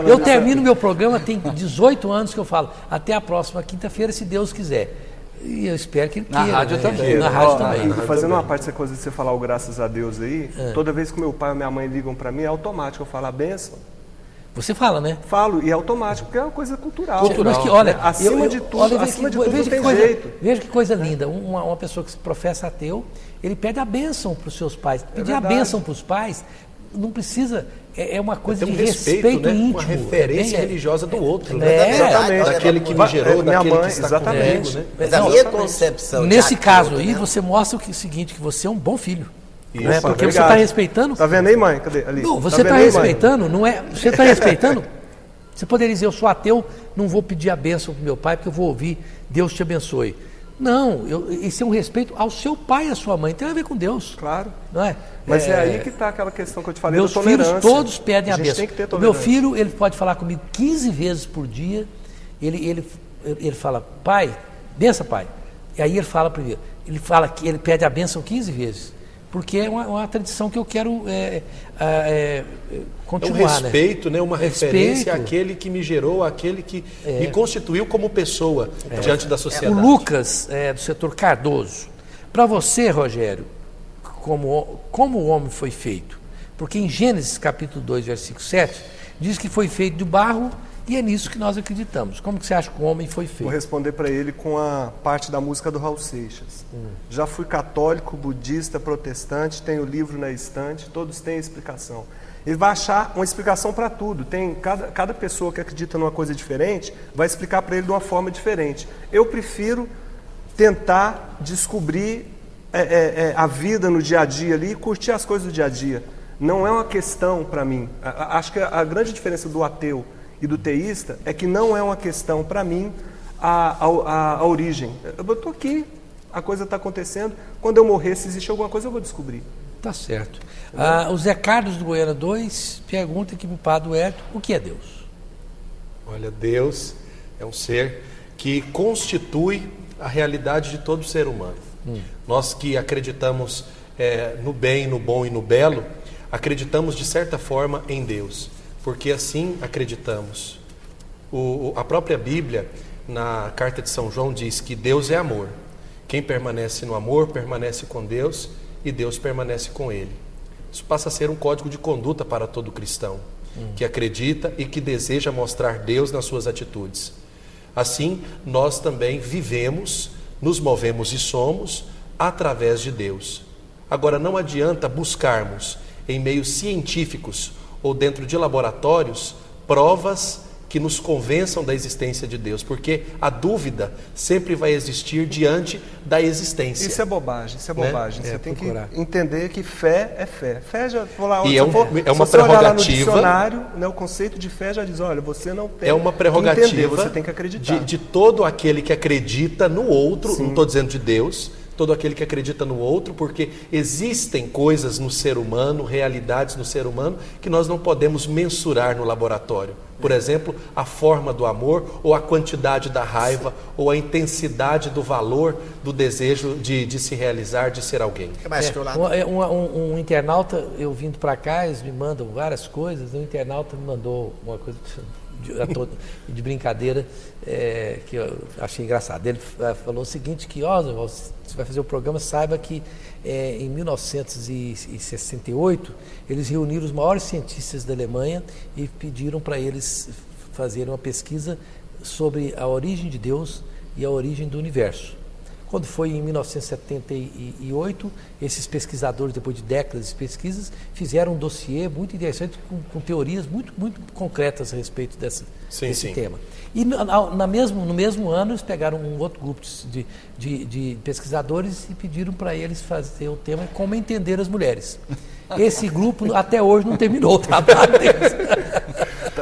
Eu termino meu programa, tem 18 anos que eu falo, até a próxima quinta-feira, se Deus quiser. E eu espero que ele queira.
Na rádio também.
Na rádio também.
Fazendo uma parte dessa coisa de você falar o graças a Deus aí, toda vez que meu pai ou minha mãe ligam para mim, é automático eu falo a bênção.
Você fala, né?
Falo, e é automático, porque é uma coisa cultural.
Mas que, olha,
acima de tudo, não tem jeito.
Veja que coisa linda. Uma pessoa que se professa ateu, ele pede a bênção para os seus pais. Pedir a bênção para os pais não precisa... É uma coisa de respeito íntimo.
Uma referência religiosa do outro,
Exatamente.
Daquele que me gerou,
minha
daquele
mãe,
que está
exatamente.
comigo, né?
Mas a minha concepção
nesse caso
ateu,
aí,
né?
você mostra o seguinte, que você é um bom filho.
Isso.
Né? Porque você
Obrigado.
está respeitando...
Tá vendo aí, mãe? Cadê? Ali.
Não, você está respeitando, não é... Você está respeitando... Você poderia dizer, eu sou ateu, não vou pedir a bênção para meu pai, porque eu vou ouvir, Deus te abençoe. Não, esse é um respeito ao seu pai e à sua mãe, tem a ver com Deus.
Claro.
Não é?
Mas é aí que está aquela questão que eu te falei
Meus
da tolerância.
filhos todos pedem a bênção.
Tem que ter
O
tolerância.
meu filho, ele pode falar comigo 15 vezes por dia, ele fala, pai, benção pai. E aí ele fala primeiro, ele fala que ele pede a bênção 15 vezes. Porque é uma tradição que eu quero continuar.
Um respeito, né? Uma referência
Respeito.
àquele que me gerou, àquele que me constituiu como pessoa diante da sociedade.
O Lucas, do setor Cardoso. Para você, Rogério, como o homem foi feito? Porque em Gênesis capítulo 2, versículo 7, diz que foi feito de barro e é nisso que nós acreditamos. Como que você acha que o homem foi feito?
Vou responder para ele com a parte da música do Raul Seixas. Já fui católico, budista, protestante, tenho livro na estante, todos têm explicação. Ele vai achar uma explicação para tudo. Tem cada pessoa que acredita numa coisa diferente vai explicar para ele de uma forma diferente. Eu prefiro tentar descobrir a vida no dia a dia ali e curtir as coisas do dia a dia. Não é uma questão para mim. Acho que a grande diferença do ateu e do teísta é que não é uma questão para mim a origem. Eu estou aqui, a coisa está acontecendo. Quando eu morrer, se existe alguma coisa, eu vou descobrir.
Tá certo. O Zé Carlos do Goiânia 2 pergunta aqui para o Padre Hélio, o que é Deus?
Olha, Deus é um ser que constitui a realidade de todo ser humano. Nós que acreditamos no bem, no bom e no belo, acreditamos de certa forma em Deus, porque assim acreditamos. A própria Bíblia, na carta de São João, diz que Deus é amor. Quem permanece no amor, permanece com Deus e Deus permanece com ele. Isso passa a ser um código de conduta para todo cristão, que acredita e que deseja mostrar Deus nas suas atitudes. Assim, nós também vivemos, nos movemos e somos através de Deus. Agora, não adianta buscarmos em meios científicos ou dentro de laboratórios provas que nos convençam da existência de Deus, porque a dúvida sempre vai existir diante da existência.
Isso é bobagem, isso é bobagem.
Né?
Você tem
procurar.
que entender que fé é fé. Fé já, vou lá,
E
se
é uma
se você olhar lá no
prerrogativa.
dicionário, né, o conceito de fé já diz, olha, você não tem
É uma
que
prerrogativa
entender, você tem que acreditar.
de todo aquele que acredita no outro, não estou dizendo de Deus, todo aquele que acredita no outro, porque existem coisas no ser humano, realidades no ser humano, que nós não podemos mensurar no laboratório. Por exemplo, a forma do amor, ou a quantidade da raiva, ou a intensidade do valor do desejo de se realizar, de ser alguém.
Um internauta, eu vindo para cá, eles me mandam várias coisas. Um internauta me mandou uma coisa de brincadeira que eu achei engraçado. Ele falou o seguinte, que você vai fazer o programa, saiba que em 1968 eles reuniram os maiores cientistas da Alemanha e pediram para eles fazerem uma pesquisa sobre a origem de Deus e a origem do universo. Quando foi em 1978, esses pesquisadores, depois de décadas de pesquisas, fizeram um dossiê muito interessante com teorias muito concretas a respeito desse tema. E no mesmo ano, eles pegaram um outro grupo de pesquisadores e pediram para eles fazer o tema Como Entender as Mulheres. Esse grupo até hoje não terminou o trabalho deles.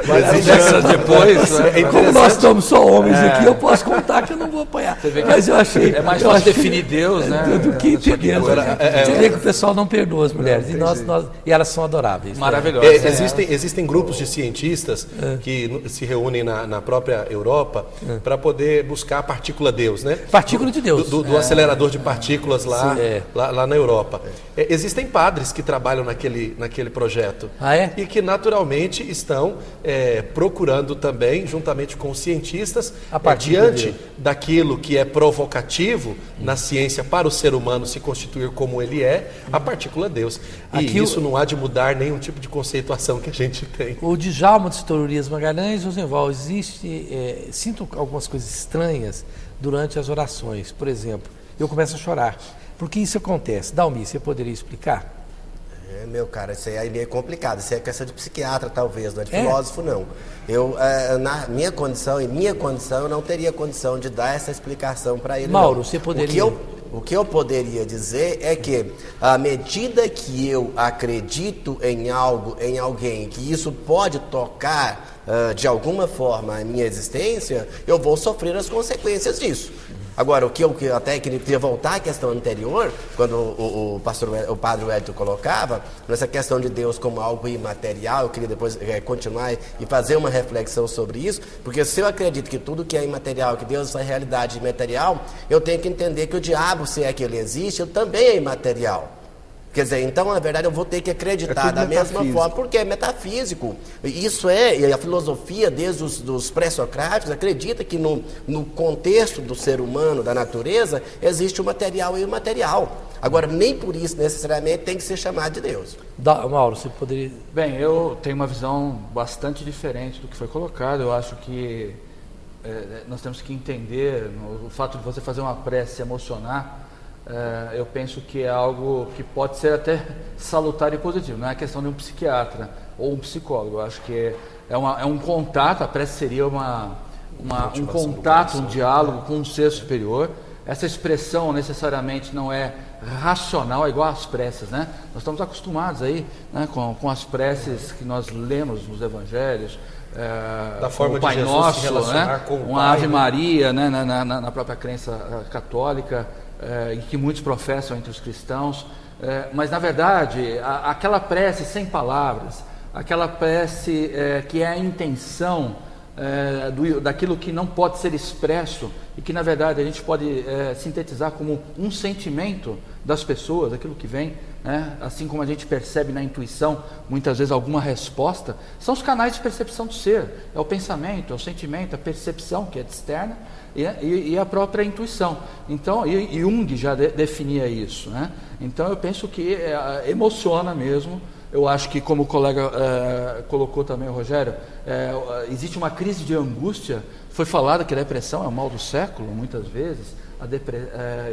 Mas depois,
como nós estamos só homens aqui, eu posso contar que eu não vou apanhar.
Mas eu achei. É mais fácil definir Deus, né?
Do que entender. Você vê que o pessoal não perdoa as mulheres. E elas são adoráveis.
Maravilhosas.
Existem grupos de cientistas que se reúnem na própria Europa para poder buscar a partícula Deus, né?
Partícula de Deus.
Do acelerador de partículas lá na Europa. Existem padres que trabalham naquele projeto.
Ah, é?
E que naturalmente estão procurando também, juntamente com os cientistas, diante daquilo que é provocativo na ciência para o ser humano se constituir como ele é, a partícula Deus. E isso não há de mudar nenhum tipo de conceituação que a gente tem.
O Djalma de Historias Magalhães, Rosenval, sinto algumas coisas estranhas durante as orações. Por exemplo, eu começo a chorar. Por que isso acontece? Dalmi, você poderia explicar?
Meu cara, isso aí é complicado. Isso é questão de psiquiatra, talvez, não é de filósofo, não. Na minha condição, eu não teria condição de dar essa explicação para ele.
Mauro,
não.
Você poderia...
O que eu poderia dizer é que, à medida que eu acredito em algo, em alguém, que isso pode tocar de alguma forma a minha existência, eu vou sofrer as consequências disso. Agora, o que eu até queria voltar à questão anterior, quando o padre Wellington colocava, nessa questão de Deus como algo imaterial, eu queria depois continuar e fazer uma reflexão sobre isso, porque se eu acredito que tudo que é imaterial, que Deus é realidade imaterial, eu tenho que entender que o diabo, se é que ele existe, ele também é imaterial. Quer dizer, então, na verdade, eu vou ter que acreditar da mesma forma, porque é metafísico. Isso e a filosofia, desde os pré-socráticos, acredita que no contexto do ser humano, da natureza, existe o material e o imaterial. Agora, nem por isso, necessariamente, tem que ser chamado de Deus.
Mauro, você poderia...
Bem, eu tenho uma visão bastante diferente do que foi colocado. Eu acho que nós temos que entender o fato de você fazer uma prece emocionar. Eu penso que é algo que pode ser até salutar e positivo. Não é questão de um psiquiatra ou um psicólogo. Eu acho que é um contato. A prece seria um contato, um diálogo com um ser superior. Essa expressão necessariamente não é racional, é igual às preces, né? Nós estamos acostumados aí, né, com as preces que nós lemos nos evangelhos,
da forma
o Pai
de Jesus
Nosso,
se relacionar,
né?
com o
Uma
Pai,
Ave Maria, né? Na própria crença católica, e que muitos professam entre os cristãos, mas na verdade aquela prece sem palavras, aquela prece que é a intenção daquilo que não pode ser expresso e que na verdade a gente pode sintetizar como um sentimento das pessoas, aquilo que vem, né? Assim como a gente percebe na intuição muitas vezes alguma resposta, são os canais de percepção do ser, é o pensamento, é o sentimento, a percepção que é externa e a própria intuição. Então, Jung já definia isso, né? Então eu penso que emociona mesmo. Eu acho que, como o colega colocou também, o Rogério, existe uma crise de angústia. Foi falado que a depressão é o mal do século, muitas vezes.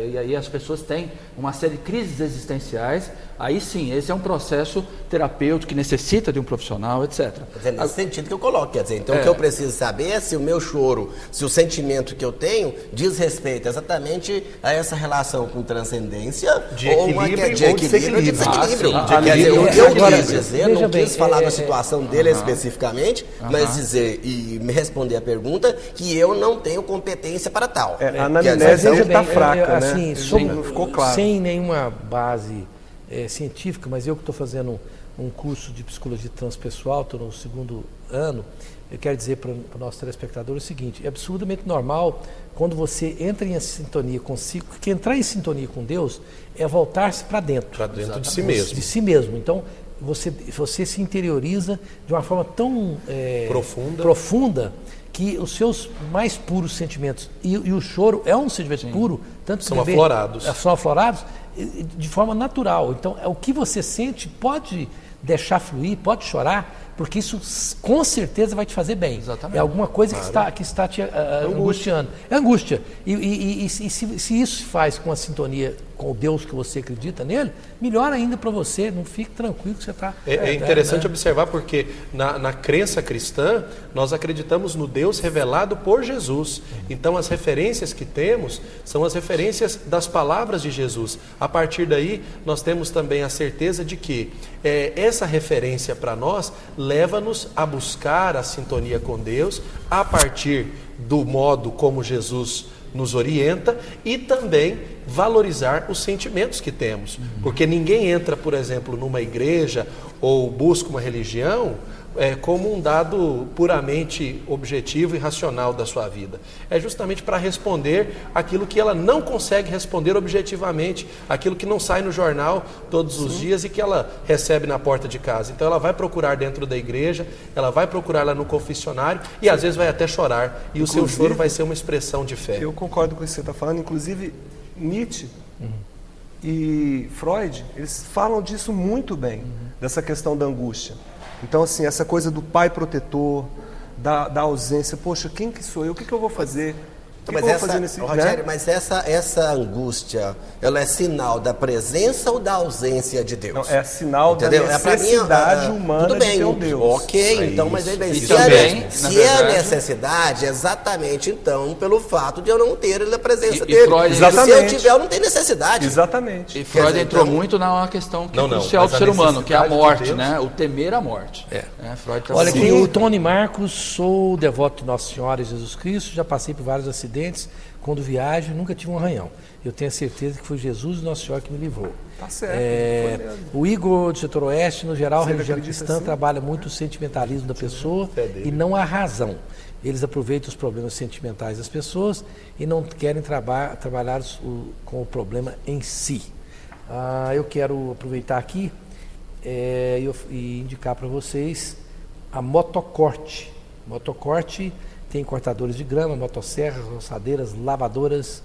e aí as pessoas têm uma série de crises existenciais. Aí sim, esse é um processo terapêutico que necessita de um profissional, etc.
Quer dizer, nesse sentido que eu coloco, quer dizer, então o que eu preciso saber é se o meu choro, se o sentimento que eu tenho diz respeito exatamente a essa relação com transcendência,
de
ou
equilíbrio,
de equilíbrio ou de desequilíbrio. Quer dizer, o que eu quis dizer, não quis falar da situação dele especificamente, mas dizer e me responder a pergunta que eu não tenho competência para tal.
A anamnese está fraca,
assim,
né? Não ficou claro.
Sem nenhuma base científica, mas eu que estou fazendo um curso de psicologia transpessoal, estou no 2º ano, eu quero dizer para o nosso telespectador o seguinte: é absurdamente normal quando você entra em sintonia consigo, porque entrar em sintonia com Deus é voltar-se para dentro.
Para dentro de si mesmo.
De si mesmo. Então, você se interioriza de uma forma tão profunda que os seus mais puros sentimentos, e o choro é um sentimento puro, tanto
são aflorados.
São aflorados de forma natural. Então, o que você sente pode deixar fluir, pode chorar, porque isso com certeza vai te fazer bem.
Exatamente.
É alguma coisa que está te angustiando. É angústia. E se isso se faz com a sintonia com o Deus que você acredita nele, melhor ainda para você, não fique tranquilo que você está...
É interessante observar porque na crença cristã, nós acreditamos no Deus revelado por Jesus. Então as referências que temos são as referências das palavras de Jesus. A partir daí, nós temos também a certeza de que essa referência para nós leva-nos a buscar a sintonia com Deus a partir do modo como Jesus nos orienta e também valorizar os sentimentos que temos. Porque ninguém entra, por exemplo, numa igreja ou busca uma religião como um dado puramente objetivo e racional da sua vida. É justamente para responder aquilo que ela não consegue responder objetivamente, aquilo que não sai no jornal todos os dias e que ela recebe na porta de casa. Então ela vai procurar dentro da igreja, ela vai procurar lá no confessionário e às vezes vai até chorar. E o seu choro vai ser uma expressão de fé.
Eu concordo com o que você está falando. Inclusive, Nietzsche e Freud, eles falam disso muito bem, dessa questão da angústia. Então, assim, essa coisa do pai protetor, da ausência, poxa, quem que sou eu? O que eu vou fazer?
Rogério, mas essa angústia, ela é sinal da presença ou da ausência de Deus?
Não, é sinal da necessidade humana de ter um Deus.
Ok, então, mas se é a necessidade, exatamente então, pelo fato de eu não ter a presença dele.
Freud,
se eu tiver, eu não tenho necessidade.
Exatamente.
E Freud entrou muito na questão crucial do ser humano, que é a morte, né? O temer a morte. Freud tá
Olha aqui, o Tony Marcos, sou devoto de Nossa Senhora Jesus Cristo, já passei por vários acidentes. Quando viajo, nunca tive um arranhão. Eu tenho a certeza que foi Jesus e Nossa Senhora que me livrou.
Tá certo.
O Igor do setor oeste, no geral, a religião cristã trabalha muito o sentimentalismo da pessoa e não a razão. Eles aproveitam os problemas sentimentais das pessoas e não querem trabalhar com o problema em si. Eu quero aproveitar aqui e indicar para vocês a Motocorte. Motocorte tem cortadores de grama, motosserras, roçadeiras, lavadoras,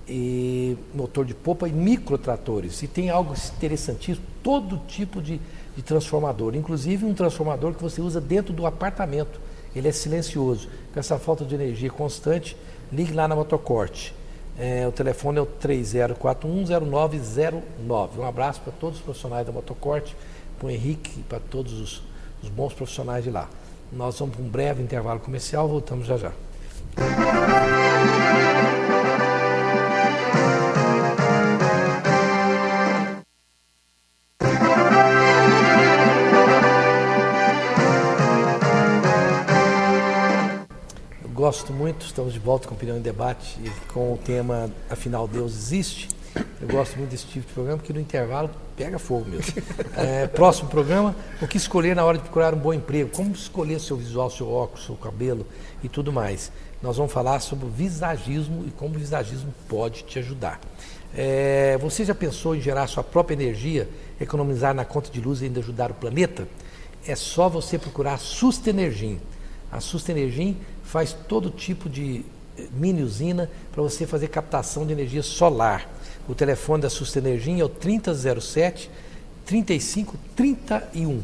e motor de popa e microtratores. E tem algo interessantíssimo, todo tipo de transformador, inclusive um transformador que você usa dentro do apartamento. Ele é silencioso. Com essa falta de energia constante, ligue lá na Motocorte. O telefone é o 30410909. Um abraço para todos os profissionais da Motocorte, para o Henrique e para todos os bons profissionais de lá. Nós vamos para um breve intervalo comercial, voltamos já já. Eu gosto muito, estamos de volta com Opinião em Debate e com o tema Afinal Deus Existe. Eu gosto muito desse tipo de programa, porque no intervalo pega fogo mesmo. Próximo programa, o que escolher na hora de procurar um bom emprego, como escolher seu visual, seu óculos, seu cabelo e tudo mais. Nós vamos falar sobre o visagismo e como o visagismo pode te ajudar. Você já pensou em gerar sua própria energia, economizar na conta de luz e ainda ajudar o planeta? É só você procurar a Sustenergin. A Sustenergin faz todo tipo de mini usina para você fazer captação de energia solar. O telefone da Sustenergin é o 3007-3531.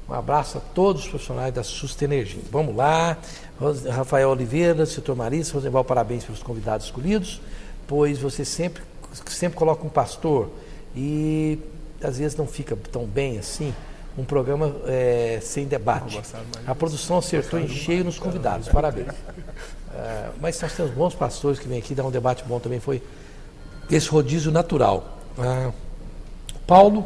Um abraço a todos os profissionais da Sustenergin. Vamos lá, Rafael Oliveira, setor Marista, Rosenval, parabéns pelos convidados escolhidos. depois você sempre coloca um pastor e às vezes não fica tão bem assim, um programa sem debate. A produção acertou em cheio nos convidados, parabéns. Mas nós temos bons pastores que vêm aqui dar um debate bom também, foi esse rodízio natural. Paulo,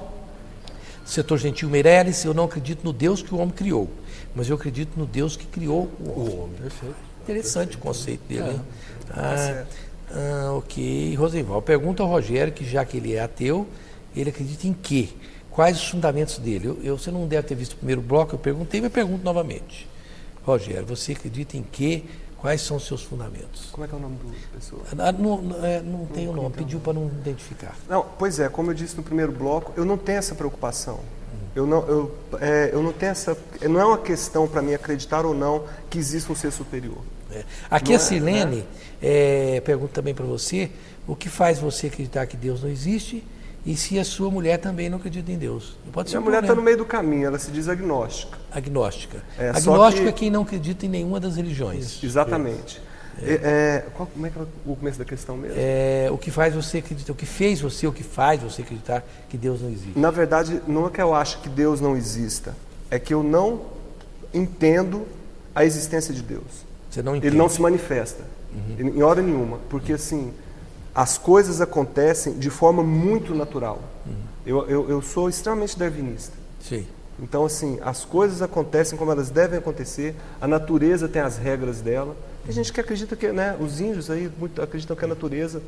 setor Gentil Meirelles, eu não acredito no Deus que o homem criou, mas eu acredito no Deus que criou o homem. Perfeito. Interessante o conceito dele, hein? Ok, Rosenval. Pergunta ao Rogério, que já que ele é ateu, ele acredita em quê? Quais os fundamentos dele? Você não deve ter visto o primeiro bloco, eu perguntei, mas pergunto novamente. Rogério, você acredita em quê? Quais são os seus fundamentos?
Como é que é o nome da pessoa?
Não tem o nome, pediu para não identificar.
Não, pois é, como eu disse no primeiro bloco, eu não tenho essa preocupação. Eu não tenho essa. Não é uma questão para mim acreditar ou não que existe um ser superior.
Aqui a Silene pergunta também para você: o que faz você acreditar que Deus não existe e se a sua mulher também não acredita em Deus? Pode ser
Minha mulher está no meio do caminho, ela se diz agnóstica.
Agnóstica.
Agnóstica
é quem não acredita em nenhuma das religiões.
Exatamente. Como é que é o começo da questão mesmo?
O que faz você acreditar, o que fez você, o que faz você acreditar que Deus não existe?
Na verdade, não é que eu acho que Deus não exista, é que eu não entendo a existência de Deus.
Você não entende.
Ele não se manifesta, em hora nenhuma, porque assim, as coisas acontecem de forma muito natural. Eu sou extremamente darwinista.
Sim.
Então, assim, as coisas acontecem como elas devem acontecer, a natureza tem as regras dela. Tem gente que acredita que, os índios aí acreditam que a natureza,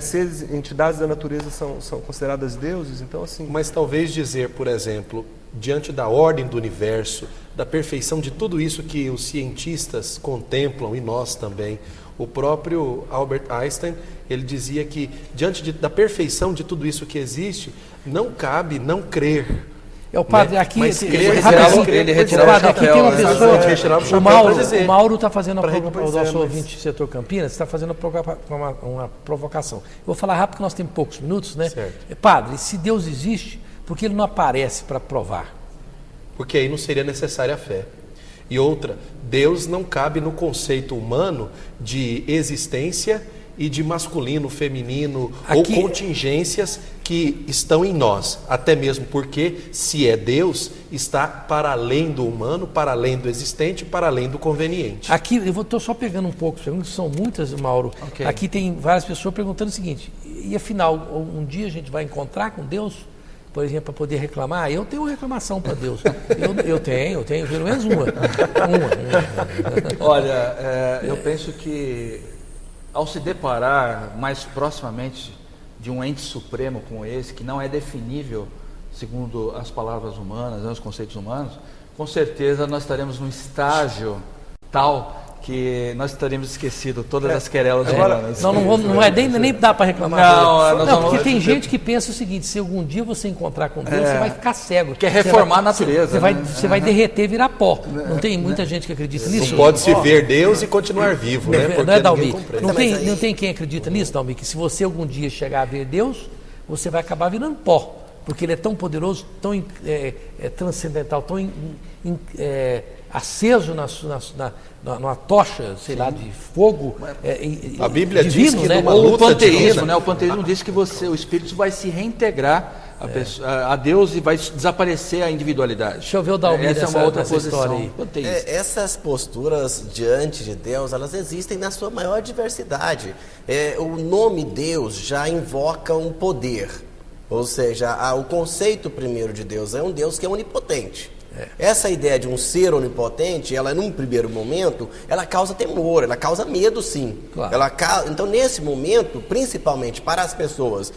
seres, entidades da natureza são consideradas deuses, então assim...
Mas talvez dizer, por exemplo, diante da ordem do universo, da perfeição de tudo isso que os cientistas contemplam, e nós também, o próprio Albert Einstein, ele dizia que diante da perfeição de tudo isso que existe, não cabe não crer.
O padre, aqui,
ele retirava o chapéu.
Aqui tem uma pessoa, o Mauro está fazendo o nosso ouvinte setor Campinas, está fazendo uma provocação. Eu vou falar rápido porque nós temos poucos minutos, né?
Certo.
Padre, se Deus existe, por que ele não aparece para provar?
Porque aí não seria necessária a fé. E outra, Deus não cabe no conceito humano de existência e de masculino, feminino, ou contingências que estão em nós, até mesmo porque, se é Deus, está para além do humano, para além do existente, para além do conveniente.
Aqui, eu estou só pegando um pouco, são muitas, Mauro. Okay. Aqui tem várias pessoas perguntando o seguinte: e afinal, um dia a gente vai encontrar com Deus, por exemplo, para poder reclamar? Eu tenho uma reclamação para Deus. Eu tenho pelo menos uma.
Olha, eu penso que ao se deparar mais proximamente de um ente supremo como esse, que não é definível segundo as palavras humanas, os conceitos humanos, com certeza nós estaremos num estágio tal que nós teremos esquecido todas as querelas humanas.
Não é nem dá para reclamar. Não, porque tem gente que pensa o seguinte: se algum dia você encontrar com Deus, você vai ficar cego.
Quer reformar a natureza.
Você vai derreter e virar pó. Não tem muita gente que acredita nisso?
Não pode-se ver Deus e continuar vivo, né? Porque
não é, Dalmi? Não tem quem acredita nisso, Dalmi? Que se você algum dia chegar a ver Deus, você vai acabar virando pó. Porque ele é tão poderoso, tão transcendental, tão aceso numa tocha, sei lá, de fogo.
A Bíblia
divino,
diz que
né?
O panteísmo, o panteísmo diz que o espírito vai se reintegrar a Deus e vai desaparecer a individualidade.
Deixa eu ver o Dalmi.
Essa é uma outra posição aí.
Essas posturas diante de Deus, elas existem na sua maior diversidade. O nome Deus já invoca um poder. Ou seja, o conceito primeiro de Deus é um Deus que é onipotente. Essa ideia de um ser onipotente, ela num primeiro momento, ela causa temor, ela causa medo, sim.
Claro.
Então, nesse momento, principalmente para as pessoas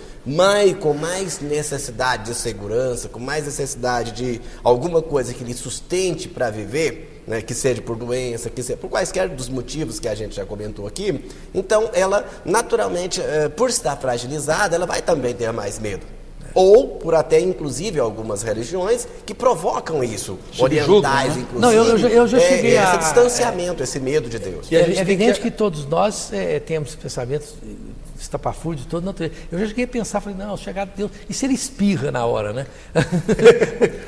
com mais necessidade de segurança, com mais necessidade de alguma coisa que lhe sustente para viver, que seja por doença, que seja por quaisquer dos motivos que a gente já comentou aqui, então ela, naturalmente, por estar fragilizada, ela vai também ter mais medo. Ou por até, inclusive, algumas religiões que provocam isso. Orientais, inclusive.
Não, eu já cheguei
esse distanciamento, esse medo de Deus.
É evidente que todos nós temos pensamentos estapafúrdio todo. Não, eu já cheguei a pensar, falei, não, chegar Deus, e se ele espirra na hora, né?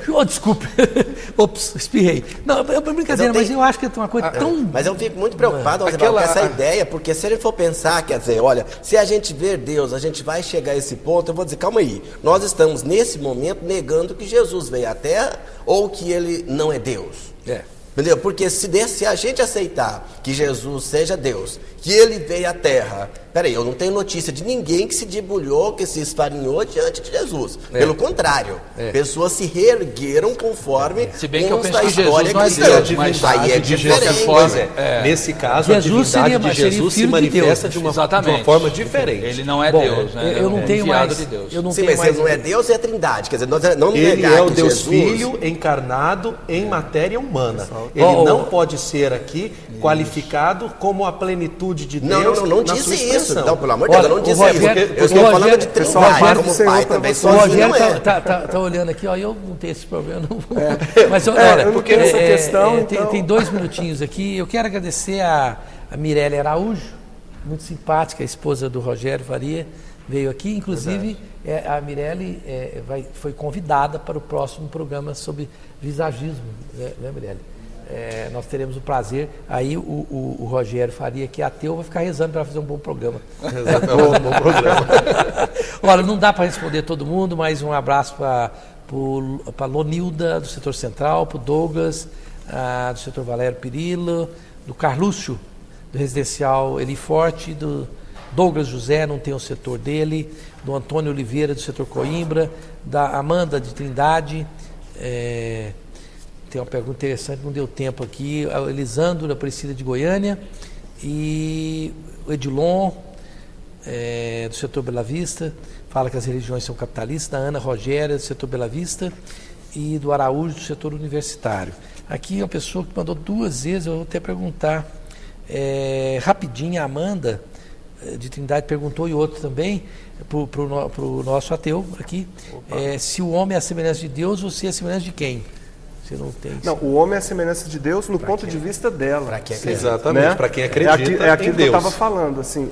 Oh, desculpe, ops, espirrei. Não, é brincadeira, mas eu acho que é uma coisa tão...
Mas eu fico muito preocupado com essa ideia, porque se ele for pensar, quer dizer, olha, se a gente ver Deus, a gente vai chegar a esse ponto, eu vou dizer, calma aí, nós estamos nesse momento negando que Jesus veio à Terra ou que ele não é Deus. Entendeu? Porque se a gente aceitar que Jesus seja Deus, que ele veio à Terra, peraí, eu não tenho notícia de ninguém que se debulhou, que se esfarinhou diante de Jesus. Pelo contrário, pessoas se reergueram conforme
se bem que eu penso
a
que
história
Jesus não é Deus,
mas
mas
aí é
diferente. Nesse caso,
Jesus
a divindade de Jesus se manifesta de uma forma diferente.
Ele não é Deus, né?
Eu não tenho mais...
de Deus.
Eu não
Sim,
tenho
mas
mais...
ele não é Deus, é a Trindade. Quer dizer, nós não
Ele
negar
é o
que
Deus
Jesus...
Filho encarnado em matéria humana. Ele não pode ser aqui qualificado como a plenitude de Deus.
Não
na
disse
sua
isso.
expressão.
Não, pelo amor de Deus, eu não disse
Rogério,
isso. Eu estou falando de Trindade como pai também.
O
Sozinho
Rogério
não é.
tá olhando aqui, ó, eu não tenho esse problema. Não vou. Mas
eu não tenho essa questão.
Tem 2 minutinhos aqui. Eu quero agradecer a Mirelle Araújo, muito simpática, a esposa do Rogério Faria, veio aqui. Inclusive, a Mirelle foi convidada para o próximo programa sobre visagismo, né, Mirelle? Nós teremos o prazer. Aí o Rogério Faria, que é ateu, vai ficar rezando para fazer um bom programa.
Um bom programa.
Olha, não dá para responder todo mundo, mas um abraço para a Lonilda, do setor central, para o Douglas, do setor Valério Pirillo, do Carlúcio, do residencial Eli Forte, do Douglas José, não tem o setor dele, do Antônio Oliveira, do setor Coimbra, da Amanda de Trindade. Tem uma pergunta interessante, não deu tempo aqui. A Elisandro, da Priscila de Goiânia, e o Edilon, do setor Bela Vista, fala que as religiões são capitalistas. Da Ana Rogéria, do setor Bela Vista, e do Araújo, do setor universitário. Aqui uma pessoa que mandou 2 vezes, eu vou até perguntar rapidinho. A Amanda de Trindade perguntou, e outro também, para o nosso ateu aqui, se o homem é a semelhança de Deus, você é a semelhança de quem? Você não tem...
Não, o homem é a semelhança de Deus no ponto de vista dela.
Para quem acredita.
Exatamente, para quem acredita
é aquilo
em
que eu
Deus.
estava falando. Assim,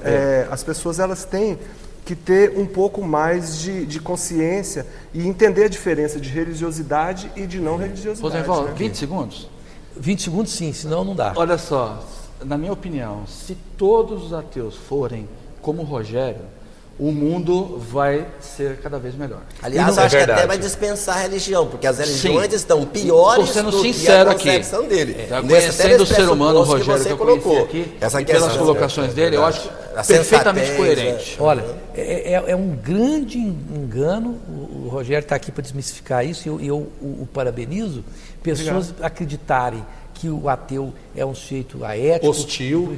as pessoas elas têm que ter um pouco mais de consciência e entender a diferença de religiosidade e de não religiosidade.
Rosenval, 20 segundos?
20 segundos sim, senão não dá.
Olha só, na minha opinião, se todos os ateus forem como o Rogério, o mundo vai ser cada vez melhor.
Aliás, acho que até vai dispensar a religião, porque as religiões estão piores do que a concepção dele.
Conhecendo o ser humano, o Rogério, que eu conheci aqui, e pelas colocações dele, eu acho perfeitamente coerente.
Olha, é um grande engano. O Rogério está aqui para desmistificar isso, e eu o parabenizo. Pessoas acreditarem que o ateu é um sujeito aético,
hostil,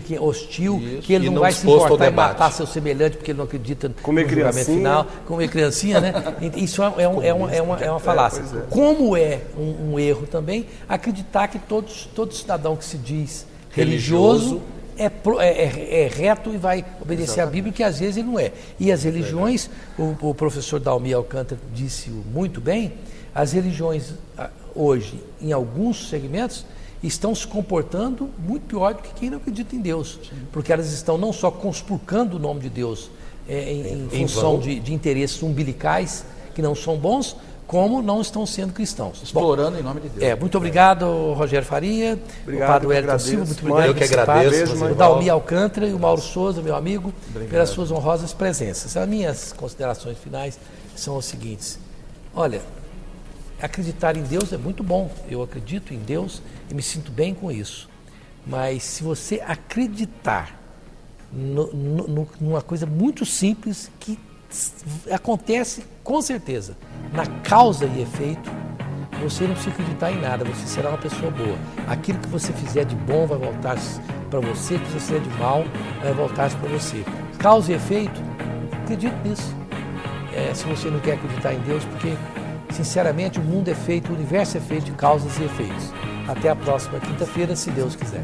que ele não vai se importar em matar seu semelhante porque ele não acredita no julgamento final, comer criancinha, né? Isso é uma falácia. Como é um erro também acreditar que todo cidadão que se diz religioso é reto e vai obedecer à Bíblia, que às vezes ele não é. E as religiões, o professor Dalmi Alcântara disse muito bem, as religiões hoje, em alguns segmentos, estão se comportando muito pior do que quem não acredita em Deus. Porque elas estão não só conspurcando o nome de Deus em função de interesses umbilicais que não são bons, como não estão sendo cristãos.
Explorando em nome de Deus.
Muito obrigado, Rogério Faria, o Padre Wellington Silva, muito obrigado.
Eu que agradeço.
O Dalmi Alcântara e o Mauro Souza, meu amigo, pelas suas honrosas presenças. As minhas considerações finais são as seguintes. Olha, acreditar em Deus é muito bom. Eu acredito em Deus e me sinto bem com isso. Mas se você acreditar numa coisa muito simples que acontece com certeza, na causa e efeito, você não precisa acreditar em nada, você será uma pessoa boa. Aquilo que você fizer de bom vai voltar para você, o que você fizer de mal vai voltar para você. Causa e efeito, acredito nisso. Se você não quer acreditar em Deus, porque sinceramente o mundo é feito, o universo é feito de causas e efeitos. Até a próxima quinta-feira, se Deus quiser.